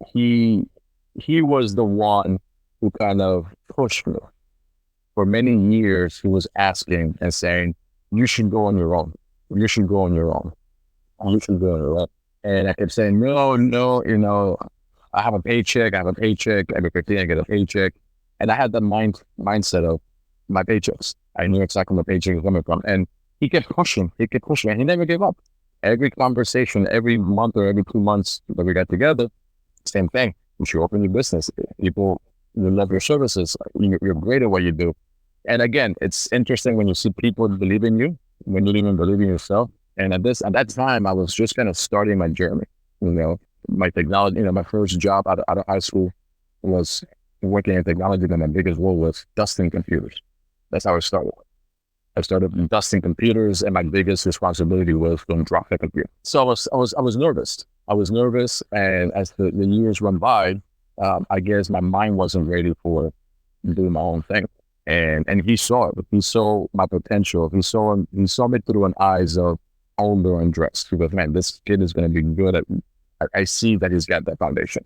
he was the one who kind of pushed me. For many years, he was asking and saying, you should go on your own. You should go on your own. You should go on your own. And I kept saying, no, I have a paycheck. Every 15 I get a paycheck. And I had that mindset of my paychecks. I knew exactly where my paycheck was coming from. And he kept pushing. And he never gave up. Every conversation, every month or every 2 months that we got together, same thing. You should open your business. People will love your services. You're great at what you do. And again, it's interesting when you see people believe in you, when you even believe in yourself. And at that time, I was just kind of starting my journey. My technology. My first job out of high school was working in technology. And my biggest role was dusting computers. That's how I started. I started dusting computers, and my biggest responsibility was to drop the computer. So I was nervous. I was nervous, and as the years went by, I guess my mind wasn't ready for doing my own thing. And he saw it. He saw my potential. He saw me through an eyes of older and dressed. He goes, man, this kid is going to be good at. I see that he's got that foundation.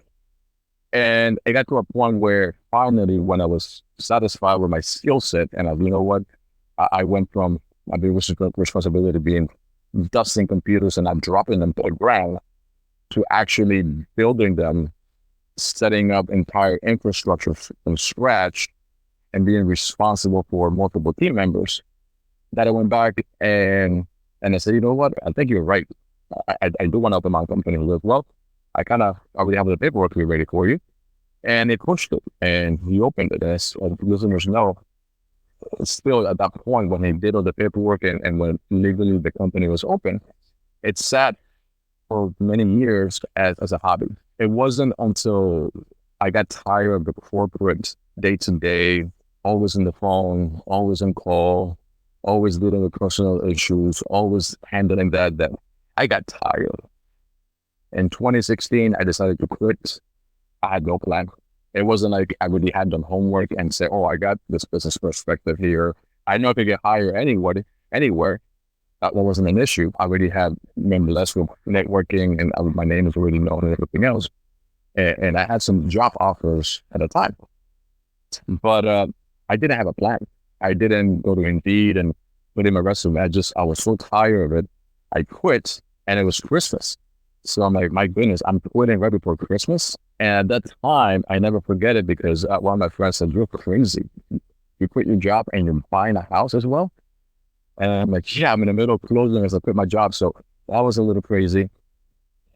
And it got to a point where finally, when I was satisfied with my skill set, and you know what, I went from my biggest responsibility being dusting computers and not dropping them to the ground to actually building them, setting up entire infrastructure from scratch, and being responsible for multiple team members. That I went back and I said, you know what? I think you're right. I do want to open my company as well. I kind of already have the paperwork ready for you. And it pushed it, and he opened it. As listeners know, still at that point when he did all the paperwork and when legally the company was open, it sat for many years as a hobby. It wasn't until I got tired of the corporate day-to-day, always in the phone, always on call, always dealing with personal issues, always handling that I got tired. In 2016, I decided to quit. I had no plan. It wasn't like I really had done homework and say, oh, I got this business perspective here. I know I could get hired anywhere. That wasn't an issue. I already had less with networking, and my name is already known and everything else. And I had some job offers at the time. But I didn't have a plan. I didn't go to Indeed and put in my resume. I was so tired of it. I quit, and it was Christmas. So I'm like, my goodness, I'm quitting right before Christmas. And at that time, I never forget it because one of my friends said, you're crazy. You quit your job and you're buying a house as well? And I'm like, yeah, I'm in the middle of closing as I quit my job. So that was a little crazy.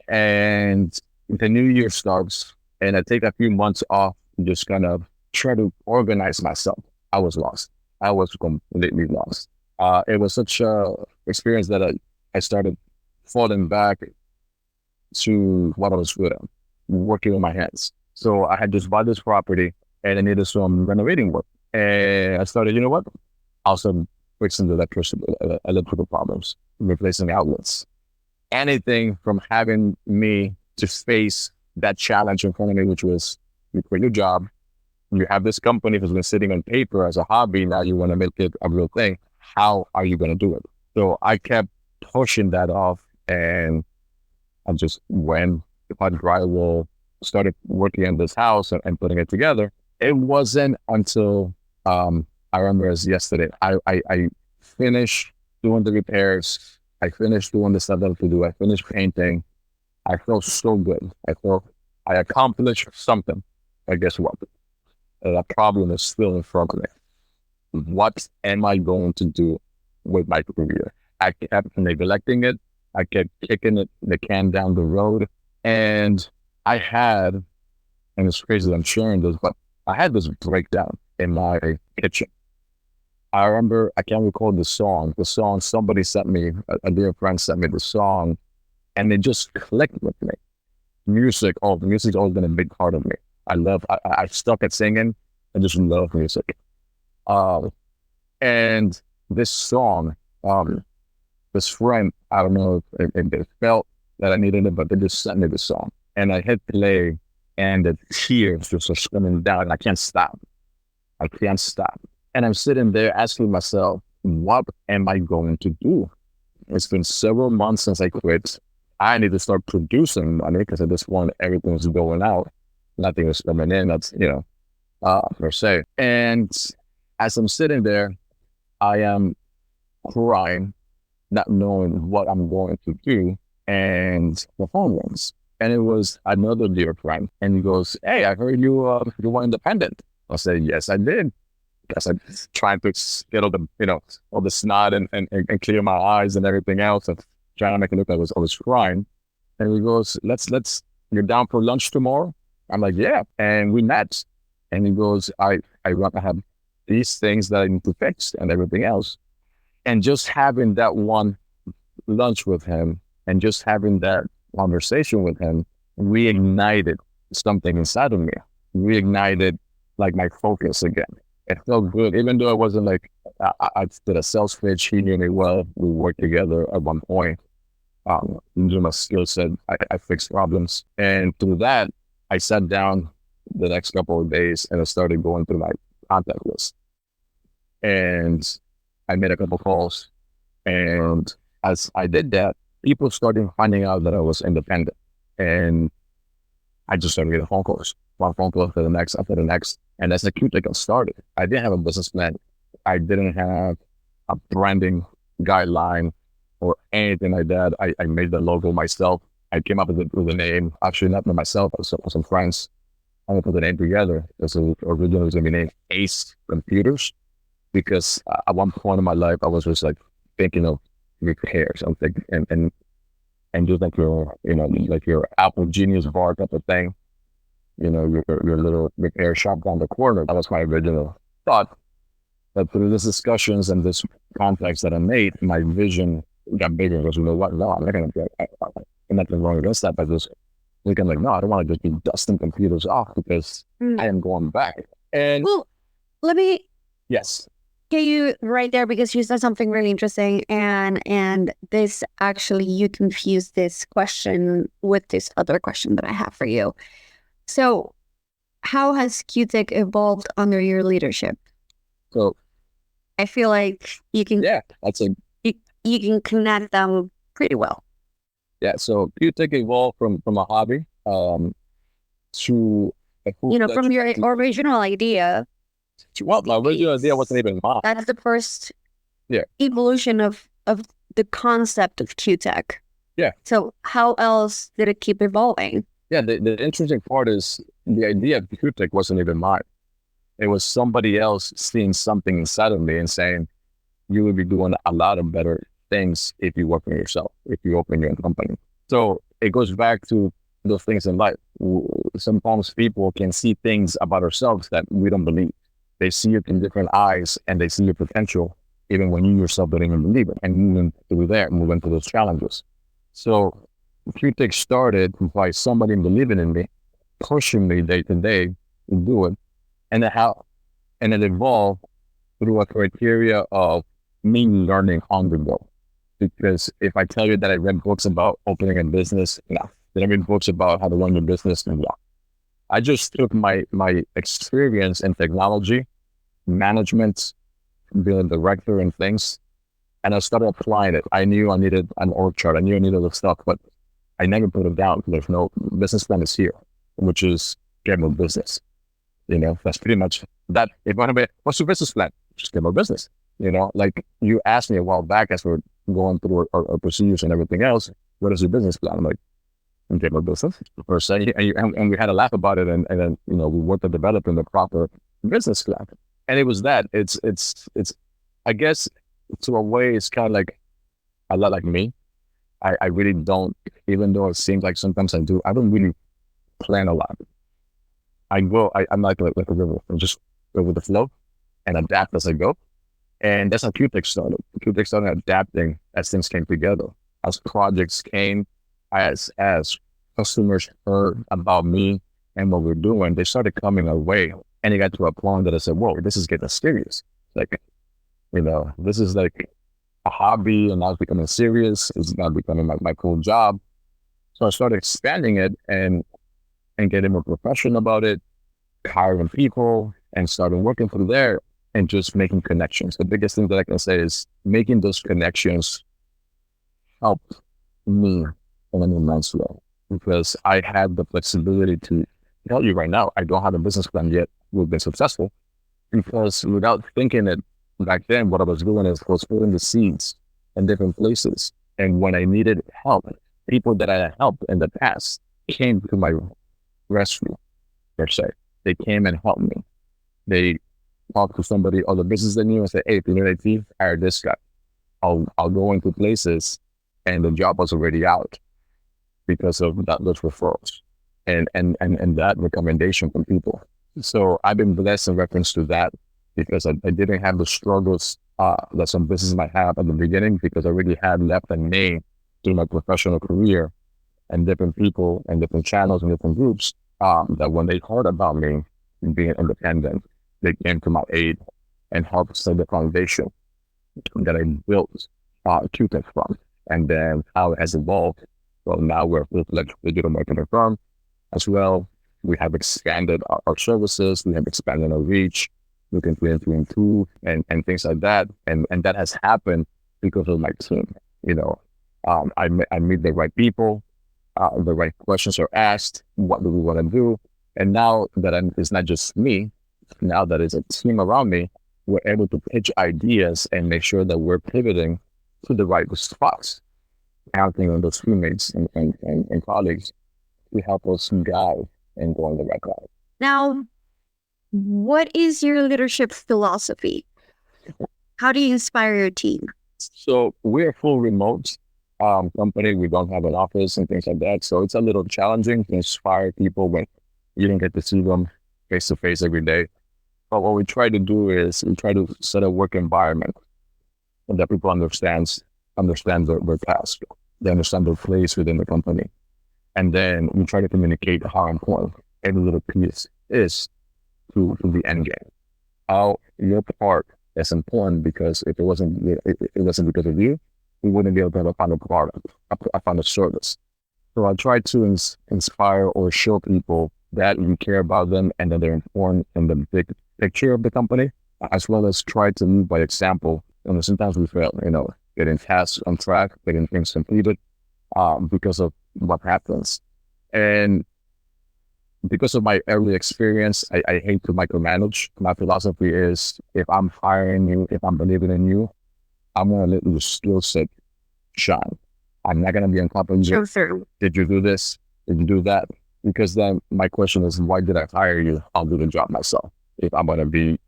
And the new year starts, and I take a few months off and just kind of try to organize myself. I was lost. I was completely lost. It was such a experience that I started falling back to what I was good at, working with my hands. So I had just bought this property and I needed some renovating work. And I started, you know what? I'll start fixing the electrical problems, replacing outlets. Anything from having me to face that challenge in front of me, which was you quit your job, you have this company that's been sitting on paper as a hobby, now you want to make it a real thing. How are you going to do it? So I kept pushing that off, and I just went upon drywall, started working on this house and putting it together. It wasn't until I remember as yesterday, I finished doing the repairs. I finished doing the stuff that I had to do. I finished painting. I felt so good. I felt I accomplished something. But guess what? The problem is still in front of me. What am I going to do with my career? I kept neglecting it. I kept kicking the can down the road. And I had, and it's crazy that I'm sharing this, but I had this breakdown in my kitchen. I remember, I can't recall the song. The song, somebody sent me, a dear friend sent me the song, and it just clicked with me. The music's always been a big part of me. I stuck at singing. I just love music. Um, and this song, this friend, I don't know if they felt that I needed it, but they just sent me the song. And I hit play, and the tears just are coming down, and I can't stop. I can't stop. And I'm sitting there asking myself, what am I going to do? It's been several months since I quit. I need to start producing money because at this point, everything's going out. Nothing is coming in. That's, per se. And as I'm sitting there, I am crying, not knowing what I'm going to do. And the phone rings. And it was another dear friend. And he goes, "Hey, I heard you were independent." I said, "Yes, I did." Yes, I was trying to get all the snot and clear my eyes and everything else. And trying to make it look like I was crying. And he goes, you're down for lunch tomorrow?" I'm like, "Yeah." And we met. And he goes, I want to have these things that I need to fix and everything else. And just having that one lunch with him and just having that conversation with him reignited something inside of me, reignited like my focus again. It felt good, even though it wasn't like I did a sales pitch. He knew me well. We worked together at one point. Through my skill set, I fixed problems. And through that, I sat down the next couple of days and I started going through my contact list. And I made a couple calls. And as I did that, people started finding out that I was independent. And I just started getting phone calls, one phone call after the next. And that's the QTech got started. I didn't have a business plan. I didn't have a branding guideline or anything like that. I made the logo myself. I came up with a name. Actually, not by myself, but with some friends. I put the name together. It was originally going to be named Ace Computers because at one point in my life, I was just like thinking of repairs. I'm thinking, and just like your Apple Genius bar type of thing. Your little repair shop down the corner. That was my original thought. But through these discussions and this context that I made, my vision got bigger. Because you know what? No, I'm not going to get nothing wrong against that. But just thinking like, no, I don't want to just be dusting computers off because I am going back. And well, let me yes get you right there because you said something really interesting, and this actually you confused this question with this other question that I have for you. So, how has QTech evolved under your leadership? So, I feel like you can you can connect them pretty well. Yeah, so QTech evolved from a hobby to from your original idea. Well, my original idea wasn't even mine. That's the first evolution of the concept of QTech. Yeah. So how else did it keep evolving? Yeah, the interesting part is the idea of QTech wasn't even mine. It was somebody else seeing something inside of me and saying, you would be doing a lot of better things if you work for yourself, if you open your own company. So it goes back to those things in life. Sometimes people can see things about ourselves that we don't believe. They see it in different eyes and they see your potential, even when you yourself don't even believe it, and moving through those challenges. So QTech started by somebody believing in me, pushing me day to day to do it, and it evolved through a criteria of me learning on the go. Because if I tell you that I read books about opening a business, no. Did I read books about how to run your business? No. I just took my experience in technology, management, being a director and things, and I started applying it. I knew I needed an org chart. I knew I needed the stuff, but I never put it down. There's no business plan is here, which is get more business. That's pretty much that. What's your business plan? Just get more business. Like you asked me a while back as we're going through our procedures and everything else, what is your business plan? I'm like, get more business per se. And we had a laugh about it. And then, we worked at developing the proper business plan. And it was that. It's I guess to a way, it's kind of like a lot like me. I really don't, even though it seems like sometimes I do, I don't really plan a lot. I'm like a river and just go with the flow and adapt as I go. And that's how QTech started. QTech started adapting as things came together, as projects came, as customers heard about me and what we're doing, they started coming our way. And it got to a point that I said, whoa, this is getting serious. Like, this is like a hobby, and now it's becoming serious. It's now becoming my full job. So I started expanding it and getting more professional about it, hiring people and starting working from there and just making connections. The biggest thing that I can say is making those connections helped me in an immense way, because I had the flexibility to tell you right now, I don't have a business plan yet. We've been successful because without thinking it back then, what I was doing is was putting the seeds in different places. And when I needed help, people that I had helped in the past came to my rescue, per se. They came and helped me. They talked to somebody, other business they knew, and said, hey, if you need IT, hire this guy. I'll go into places, and the job was already out because of those referrals and that recommendation from people. So I've been blessed in reference to that, because I didn't have the struggles that some businesses might have at the beginning, because I already had left a name through my professional career and different people and different channels and different groups, that when they heard about me being independent, they came to my aid and helped set the foundation that I built QTech from. And then how it has evolved. Well, now we're a full-fledged digital marketing firm as well. We have expanded our services. We have expanded our reach. We can improve and things like that. And that has happened because of my team. I meet the right people. The right questions are asked. What do we want to do? And now that it's not just me, now that it's a team around me, we're able to pitch ideas and make sure that we're pivoting to the right spots, counting on those teammates and colleagues to help us guide and go on the right path. Now, what is your leadership philosophy? How do you inspire your team? So we're a full remote company. We don't have an office and things like that. So it's a little challenging to inspire people when you don't get to see them face to face every day. But what we try to do is we try to set a work environment that people understand their task. They understand their place within the company. And then we try to communicate how important every little piece is to the end game. How your part is important, because if it wasn't because of you, we wouldn't be able to have a final product, a final service. So I try to inspire or show people that we care about them and that they're important in the big picture of the company, as well as try to lead by example. Sometimes we fail, getting tasks on track, getting things completed because of what happens. And because of my early experience, I hate to micromanage. My philosophy is, if I'm hiring you, if I'm believing in you, I'm going to let your skill set shine. I'm not going to be on top of you. Sure. Did you do this? Did you do that? Because then my question is, why did I hire you? I'll do the job myself if I'm going to be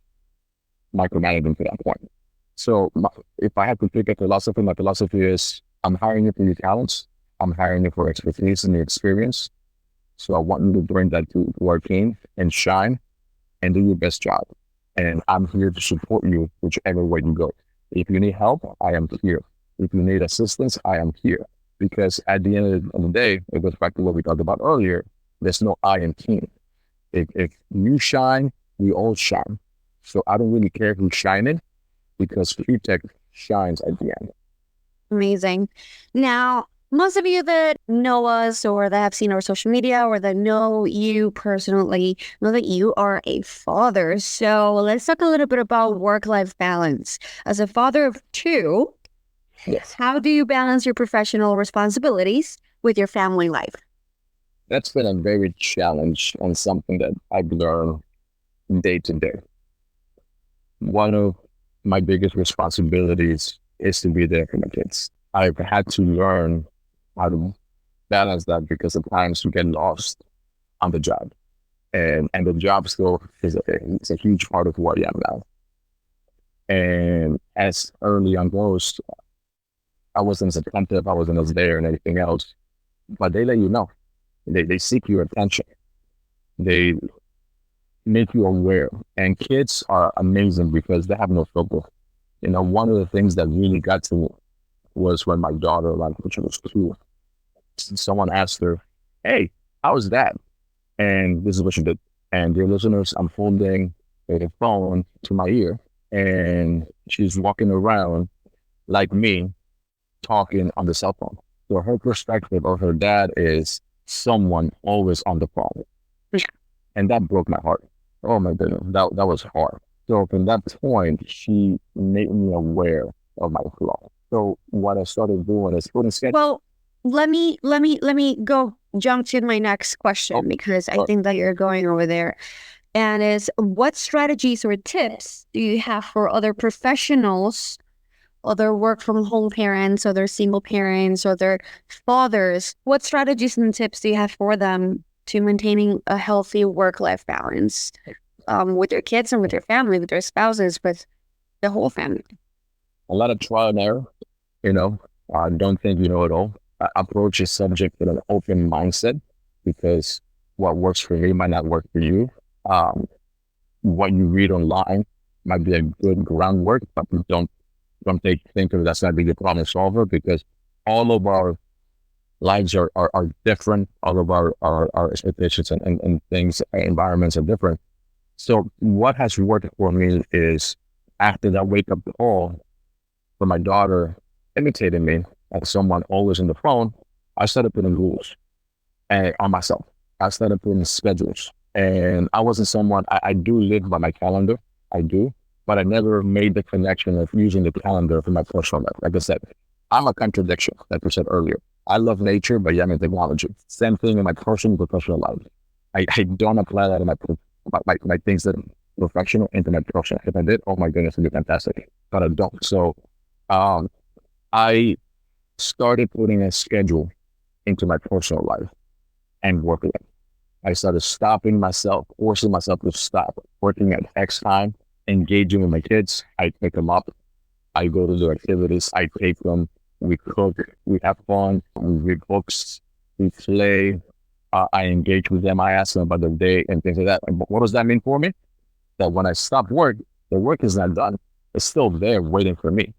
micromanaging to that point. So if I have to pick a philosophy, my philosophy is, I'm hiring you for your talents. I'm hiring you for expertise and your experience. So I want you to bring that to our team and shine and do your best job. And I'm here to support you whichever way you go. If you need help, I am here. If you need assistance, I am here. Because at the end of the day, it goes back to what we talked about earlier. There's no I in team. If you shine, we all shine. So I don't really care who's shining, because QTech shines at the end. Amazing. Now, most of you that know us or that have seen our social media or that know you personally know that you are a father. So let's talk a little bit about work-life balance. As a father of two, yes, how do you balance your professional responsibilities with your family life? That's been a very challenge and something that I've learned day to day. One of my biggest responsibilities is to be there for my kids. I've had to learn how to balance that, because at times you get lost on the job, and the job still is a huge part of who I am now. And as early on goes, I wasn't as attentive, I wasn't as there and anything else, but they let you know. They seek your attention. They make you aware. And kids are amazing because they have no filter. one of the things that really got to me was when my daughter, like, when she was 2, someone asked her, "Hey, how was that?" And this is what she did. And dear listeners, I'm holding a phone to my ear, and she's walking around like me, talking on the cell phone. So her perspective of her dad is someone always on the phone. And that broke my heart. Oh my goodness, that was hard. So from that point, she made me aware of my flaw. So what I started doing is putting sketch. Well, let me go jump to my next question, because I think that you're going over there. And is, what strategies or tips do you have for other professionals, other work from home parents, other single parents, other fathers? What strategies and tips do you have for them to maintaining a healthy work-life balance with their kids and with their family, with their spouses, with the whole family? A lot of trial and error. I don't think you know it all. I approach a subject with an open mindset, because what works for me might not work for you. What you read online might be a good groundwork, but don't think of that's going to be the problem solver, because all of our lives are different. All of our expectations and things, environments are different. So what has worked for me is, after that wake up call for my daughter imitating me as someone always on the phone, I started putting rules on myself. I started putting schedules. And I wasn't someone, I do live by my calendar, I do, but I never made the connection of using the calendar for my personal life. Like I said, I'm a contradiction, like we said earlier. I love nature, but yeah, I'm in technology. Same thing in my personal and professional life. I don't apply that in my things that are professional into my personal. If I did, oh my goodness, it'd be fantastic. But I don't. So I started putting a schedule into my personal life and work life. I started stopping myself, forcing myself to stop working at X time, engaging with my kids. I pick them up. I go to their activities. I take them. We cook. We have fun. We read books. We play. I engage with them. I ask them about their day and things like that. And what does that mean for me? That when I stop work, the work is not done. It's still there waiting for me.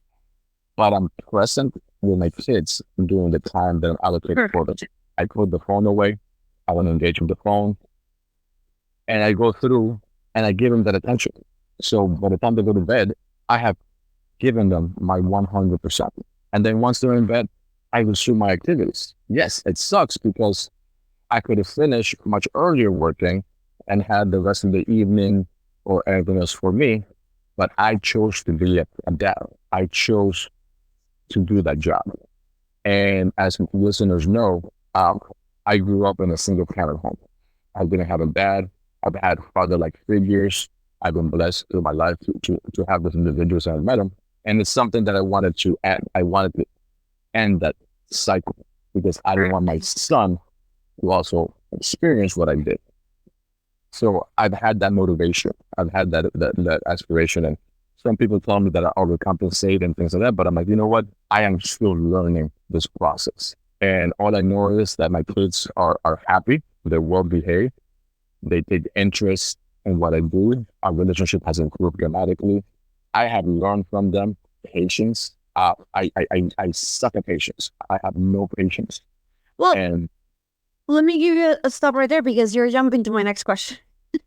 But I'm present with my kids during the time that I'm allocated for them. I put the phone away. I want to engage with the phone. And I go through and I give them that attention. So by the time they go to bed, I have given them my 100%. And then once they're in bed, I resume my activities. Yes, it sucks because I could have finished much earlier working and had the rest of the evening or everything else for me, but I chose to be a dad. I chose to do that job. And as listeners know, I grew up in a single parent home. I didn't have a dad. I've had father-like figures. I've been blessed through my life to have those individuals and I've met them. And it's something that I wanted to add. I wanted to end that cycle because I didn't want my son to also experience what I did. So I've had that motivation. I've had that aspiration. And some people tell me that I overcompensate and things like that. But I'm like, you know what? I am still learning this process. And all I know is that my kids are happy. They're well behaved. They take interest in what I do. Our relationship has improved dramatically. I have learned from them patience. I suck at patience. I have no patience. Well, and let me give you a stop right there because you're jumping to my next question.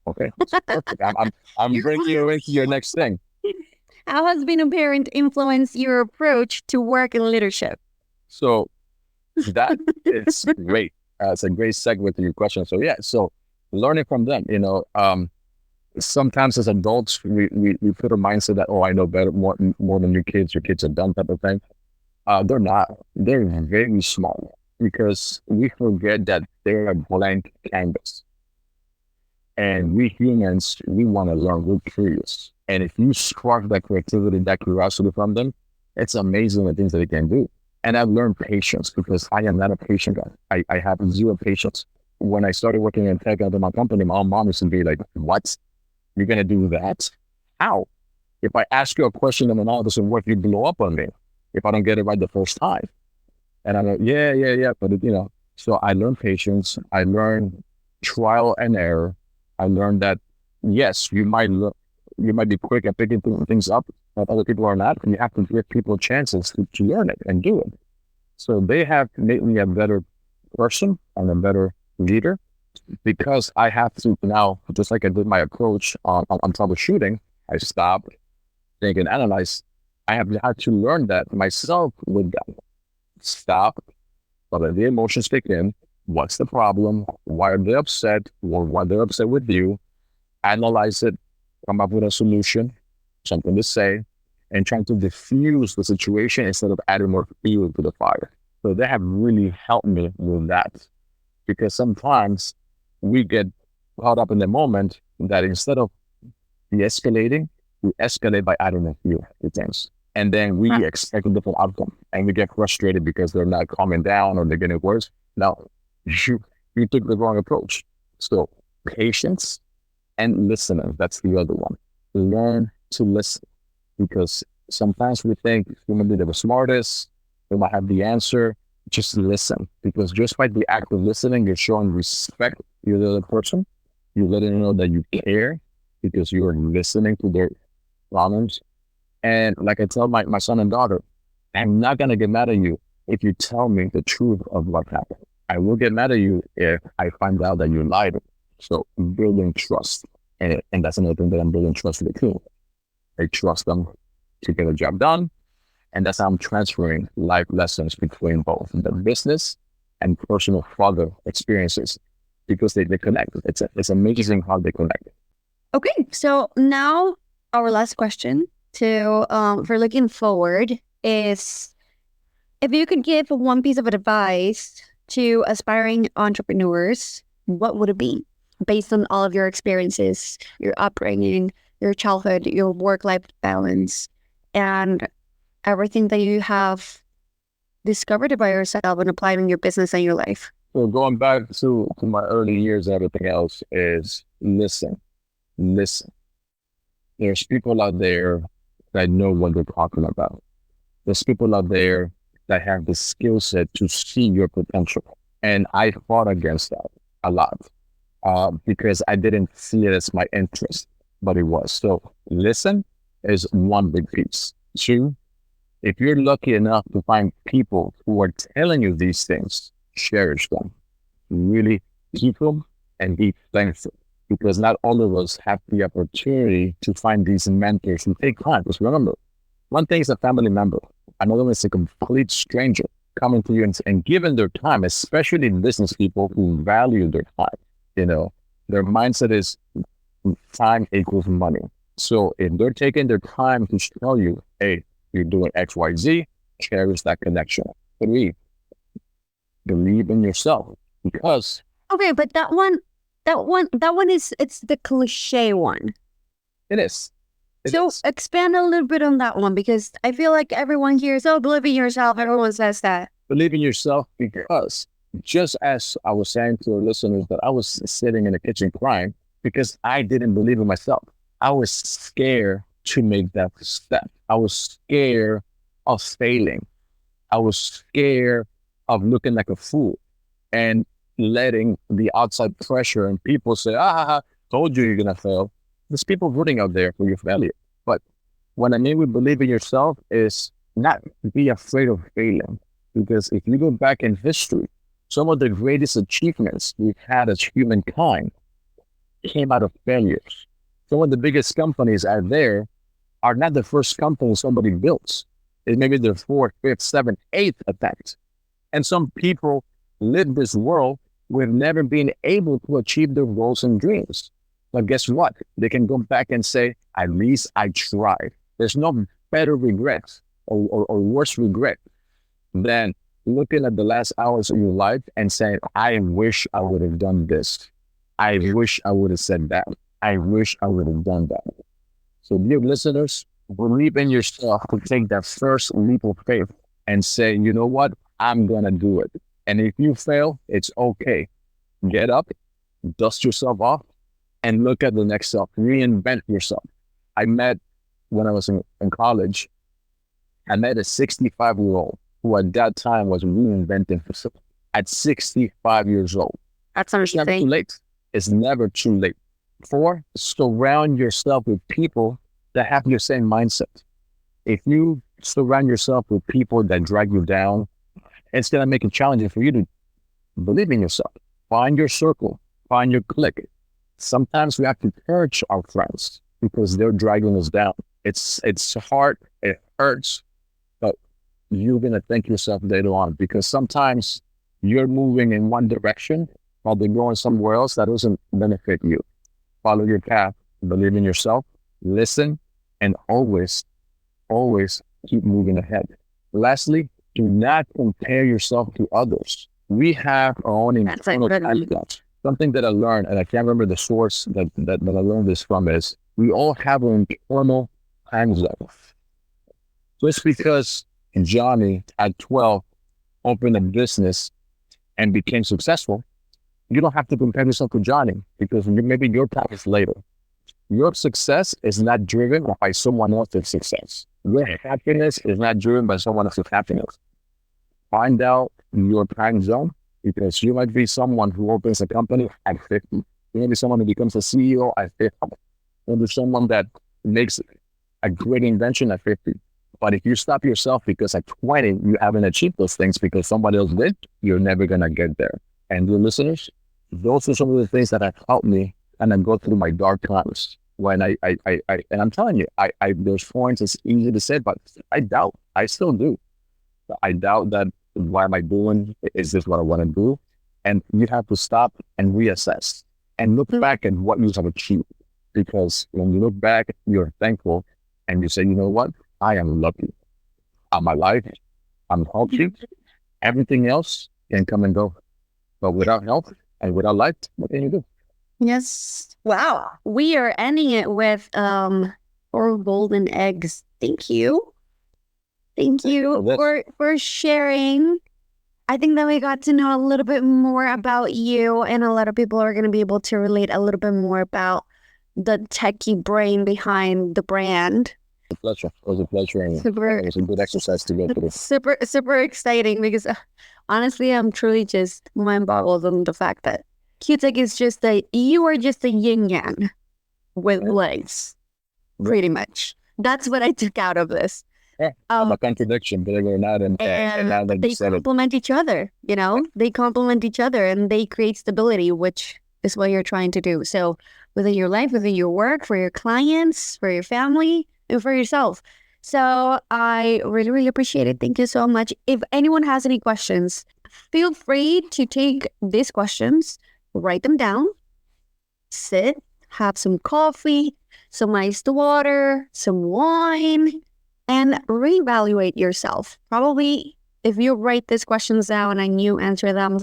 Okay. I'm bringing you into your next thing. How has being a parent influenced your approach to work and leadership? So that is great. It's a great segue to your question. So yeah, so learning from them, sometimes as adults, we put a mindset that, I know better, more than your kids are dumb type of thing. They're not. They're very small because we forget that they're a blank canvas. And we humans, we want to learn. We're curious. And if you spark that creativity, that curiosity from them, it's amazing the things that they can do. And I've learned patience because I am not a patient guy. I have zero patience. When I started working in tech under my company, my mom used to be like, what? You're going to do that? How? If I ask you a question and all doesn't work, you blow up on me if I don't get it right the first time. And I'm like, yeah. But, so I learned patience. I learned trial and error. I learned that, yes, you might be quick at picking things up, but other people are not. And you have to give people chances to learn it and do it. So they have made me a better person and a better leader because I have to now, just like I did my approach on troubleshooting, I stopped, think, and analyze. I have had to learn that myself with that. Stop, let the emotions kick in. What's the problem? Why are they upset? Or why they're upset with you? Analyze it, come up with a solution, something to say, and trying to diffuse the situation instead of adding more fuel to the fire. So they have really helped me with that, because sometimes we get caught up in the moment that instead of de-escalating, we escalate by adding a few things. And then we expect a different outcome and we get frustrated because they're not calming down or they're getting worse. No, you took the wrong approach. So patience and listening, that's the other one. Learn to listen, because sometimes we think maybe they're the smartest, they might have the answer. Just listen, because just by the act of listening, you're showing respect to the other person. You're letting them know that you care because you are listening to their problems. And like I tell my son and daughter, I'm not going to get mad at you if you tell me the truth of what happened. I will get mad at you if I find out that you lied. So building trust. And that's another thing that I'm building trust with the team. I trust them to get a job done. And that's how I'm transferring life lessons between both the business and personal father experiences, because they connect. It's amazing how they connect. Okay, so now our last question for looking forward is, if you could give one piece of advice to aspiring entrepreneurs, what would it be, based on all of your experiences, your upbringing, your childhood, your work-life balance, and everything that you have discovered about yourself and applying in your business and your life? So going back to my early years and everything else is listen. There's people out there that know what they're talking about. There's people out there that have the skill set to see your potential. And I fought against that a lot because I didn't see it as my interest, but it was. So listen is one big piece. Two, if you're lucky enough to find people who are telling you these things, cherish them. Really keep them and be thankful, because not all of us have the opportunity to find these mentors who take time. Because remember, one thing is a family member, another one is a complete stranger coming to you and giving their time, especially business people who value their time. You know, their mindset is time equals money. So if they're taking their time to tell you, hey, you're doing X, Y, Z, cherish that connection. Three, believe in yourself, because. Okay, but that one is, it's the cliche one. It is. So expand a little bit on that one, because I feel like everyone hears, oh, believe in yourself. Everyone says that. Believe in yourself, because just as I was saying to our listeners that I was sitting in the kitchen crying because I didn't believe in myself. I was scared to make that step. I was scared of failing. I was scared of looking like a fool and letting the outside pressure and people say, told you you're going to fail. There's people rooting out there for your failure. But what I mean with believe in yourself is not be afraid of failing. Because if you go back in history, some of the greatest achievements we've had as humankind came out of failures. Some of the biggest companies out there are not the first company somebody built. It may be their fourth, fifth, seventh, eighth attempt. And some people live this world with never being able to achieve their goals and dreams. But guess what? They can go back and say, at least I tried. There's no better regret or worse regret than looking at the last hours of your life and saying, I wish I would have done this. I wish I would have said that. I wish I would have done that. So dear listeners, believe in yourself to take that first leap of faith and say, you know what? I'm going to do it. And if you fail, it's okay. Get up, dust yourself off, and look at the next step. Reinvent yourself. When I was in college, I met a 65-year-old who at that time was reinventing herself at 65 years old. That's It's never too late. It's never too late. 4, surround yourself with people that have your same mindset. If you surround yourself with people that drag you down, it's going to make it challenging for you to believe in yourself. Find your circle, find your clique. Sometimes we have to purge our friends because they're dragging us down. It's hard, it hurts, but you're going to thank yourself later on, because sometimes you're moving in one direction while they're going somewhere else that doesn't benefit you. Follow your path, believe in yourself, listen, and always keep moving ahead. Lastly, do not compare yourself to others. We have our own internal timelines. Something that I learned, and I can't remember the source that I learned this from, is we all have an internal time zone. Just because Johnny at 12 opened a business and became successful, you don't have to compare yourself to Johnny, because maybe your path is later. Your success is not driven by someone else's success. Your happiness is not driven by someone else's happiness. Find out your time zone, because you might be someone who opens a company at 50. You might be someone who becomes a CEO at 50. Or there's someone that makes a great invention at 50. But if you stop yourself because at 20, you haven't achieved those things because somebody else did, you're never going to get there. And your listeners, those are some of the things that have helped me and I go through my dark times. When and I'm telling you, there's points it's easy to say, but I still do. I doubt that, why am I doing? Is this what I want to do? And you have to stop and reassess and look back at what you have achieved. Because when you look back, you're thankful and you say, you know what? I am lucky. I'm alive. I'm healthy. Everything else can come and go. But without health and without life, what can you do? Yes. Wow. We are ending it with 4 golden eggs. Thank you. Thank you for sharing. I think that we got to know a little bit more about you, and a lot of people are going to be able to relate a little bit more about the techie brain behind the brand. It was a pleasure. And it was a good exercise to go through. Super exciting, because honestly, I'm truly just mind boggled on the fact that Q-Tech is you are just a yin yang with legs, pretty much. That's what I took out of this. Yeah, I'm a contradiction, believe it or not. And now that they complement each other, they complement each other, and they create stability, which is what you're trying to do. So within your life, within your work, for your clients, for your family, and for yourself. So I really, really appreciate it. Thank you so much. If anyone has any questions, feel free to take these questions, write them down, sit, have some coffee, some iced water, some wine, and reevaluate yourself. Probably if you write these questions down and you answer them,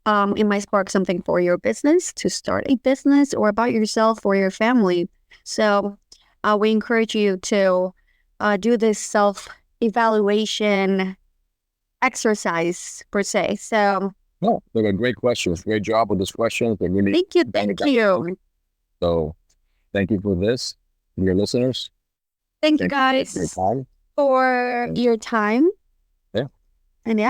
it might spark something for your business, to start a business, or about yourself or your family. So we encourage you to do this self-evaluation exercise, per se. So, no, they were great questions. Great job with these questions. They really thank you. So, thank you for this, your listeners. Thank you guys for your time. Yeah. And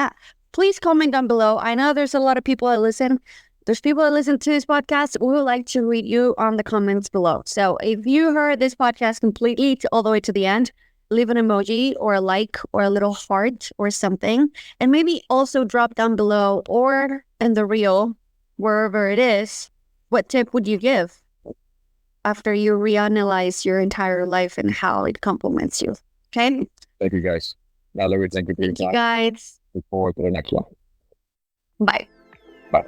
please comment down below. I know there's a lot of people that listen. There's people that listen to this podcast. We would like to read you on the comments below. So if you heard this podcast completely all the way to the end, leave an emoji or a like or a little heart or something. And maybe also drop down below or in the reel, wherever it is, what tip would you give after you reanalyze your entire life and how it complements you? Okay? Thank you, guys. Valerie, thank you for your time. Thank you, guys. Look forward to the next one. Bye. Bye.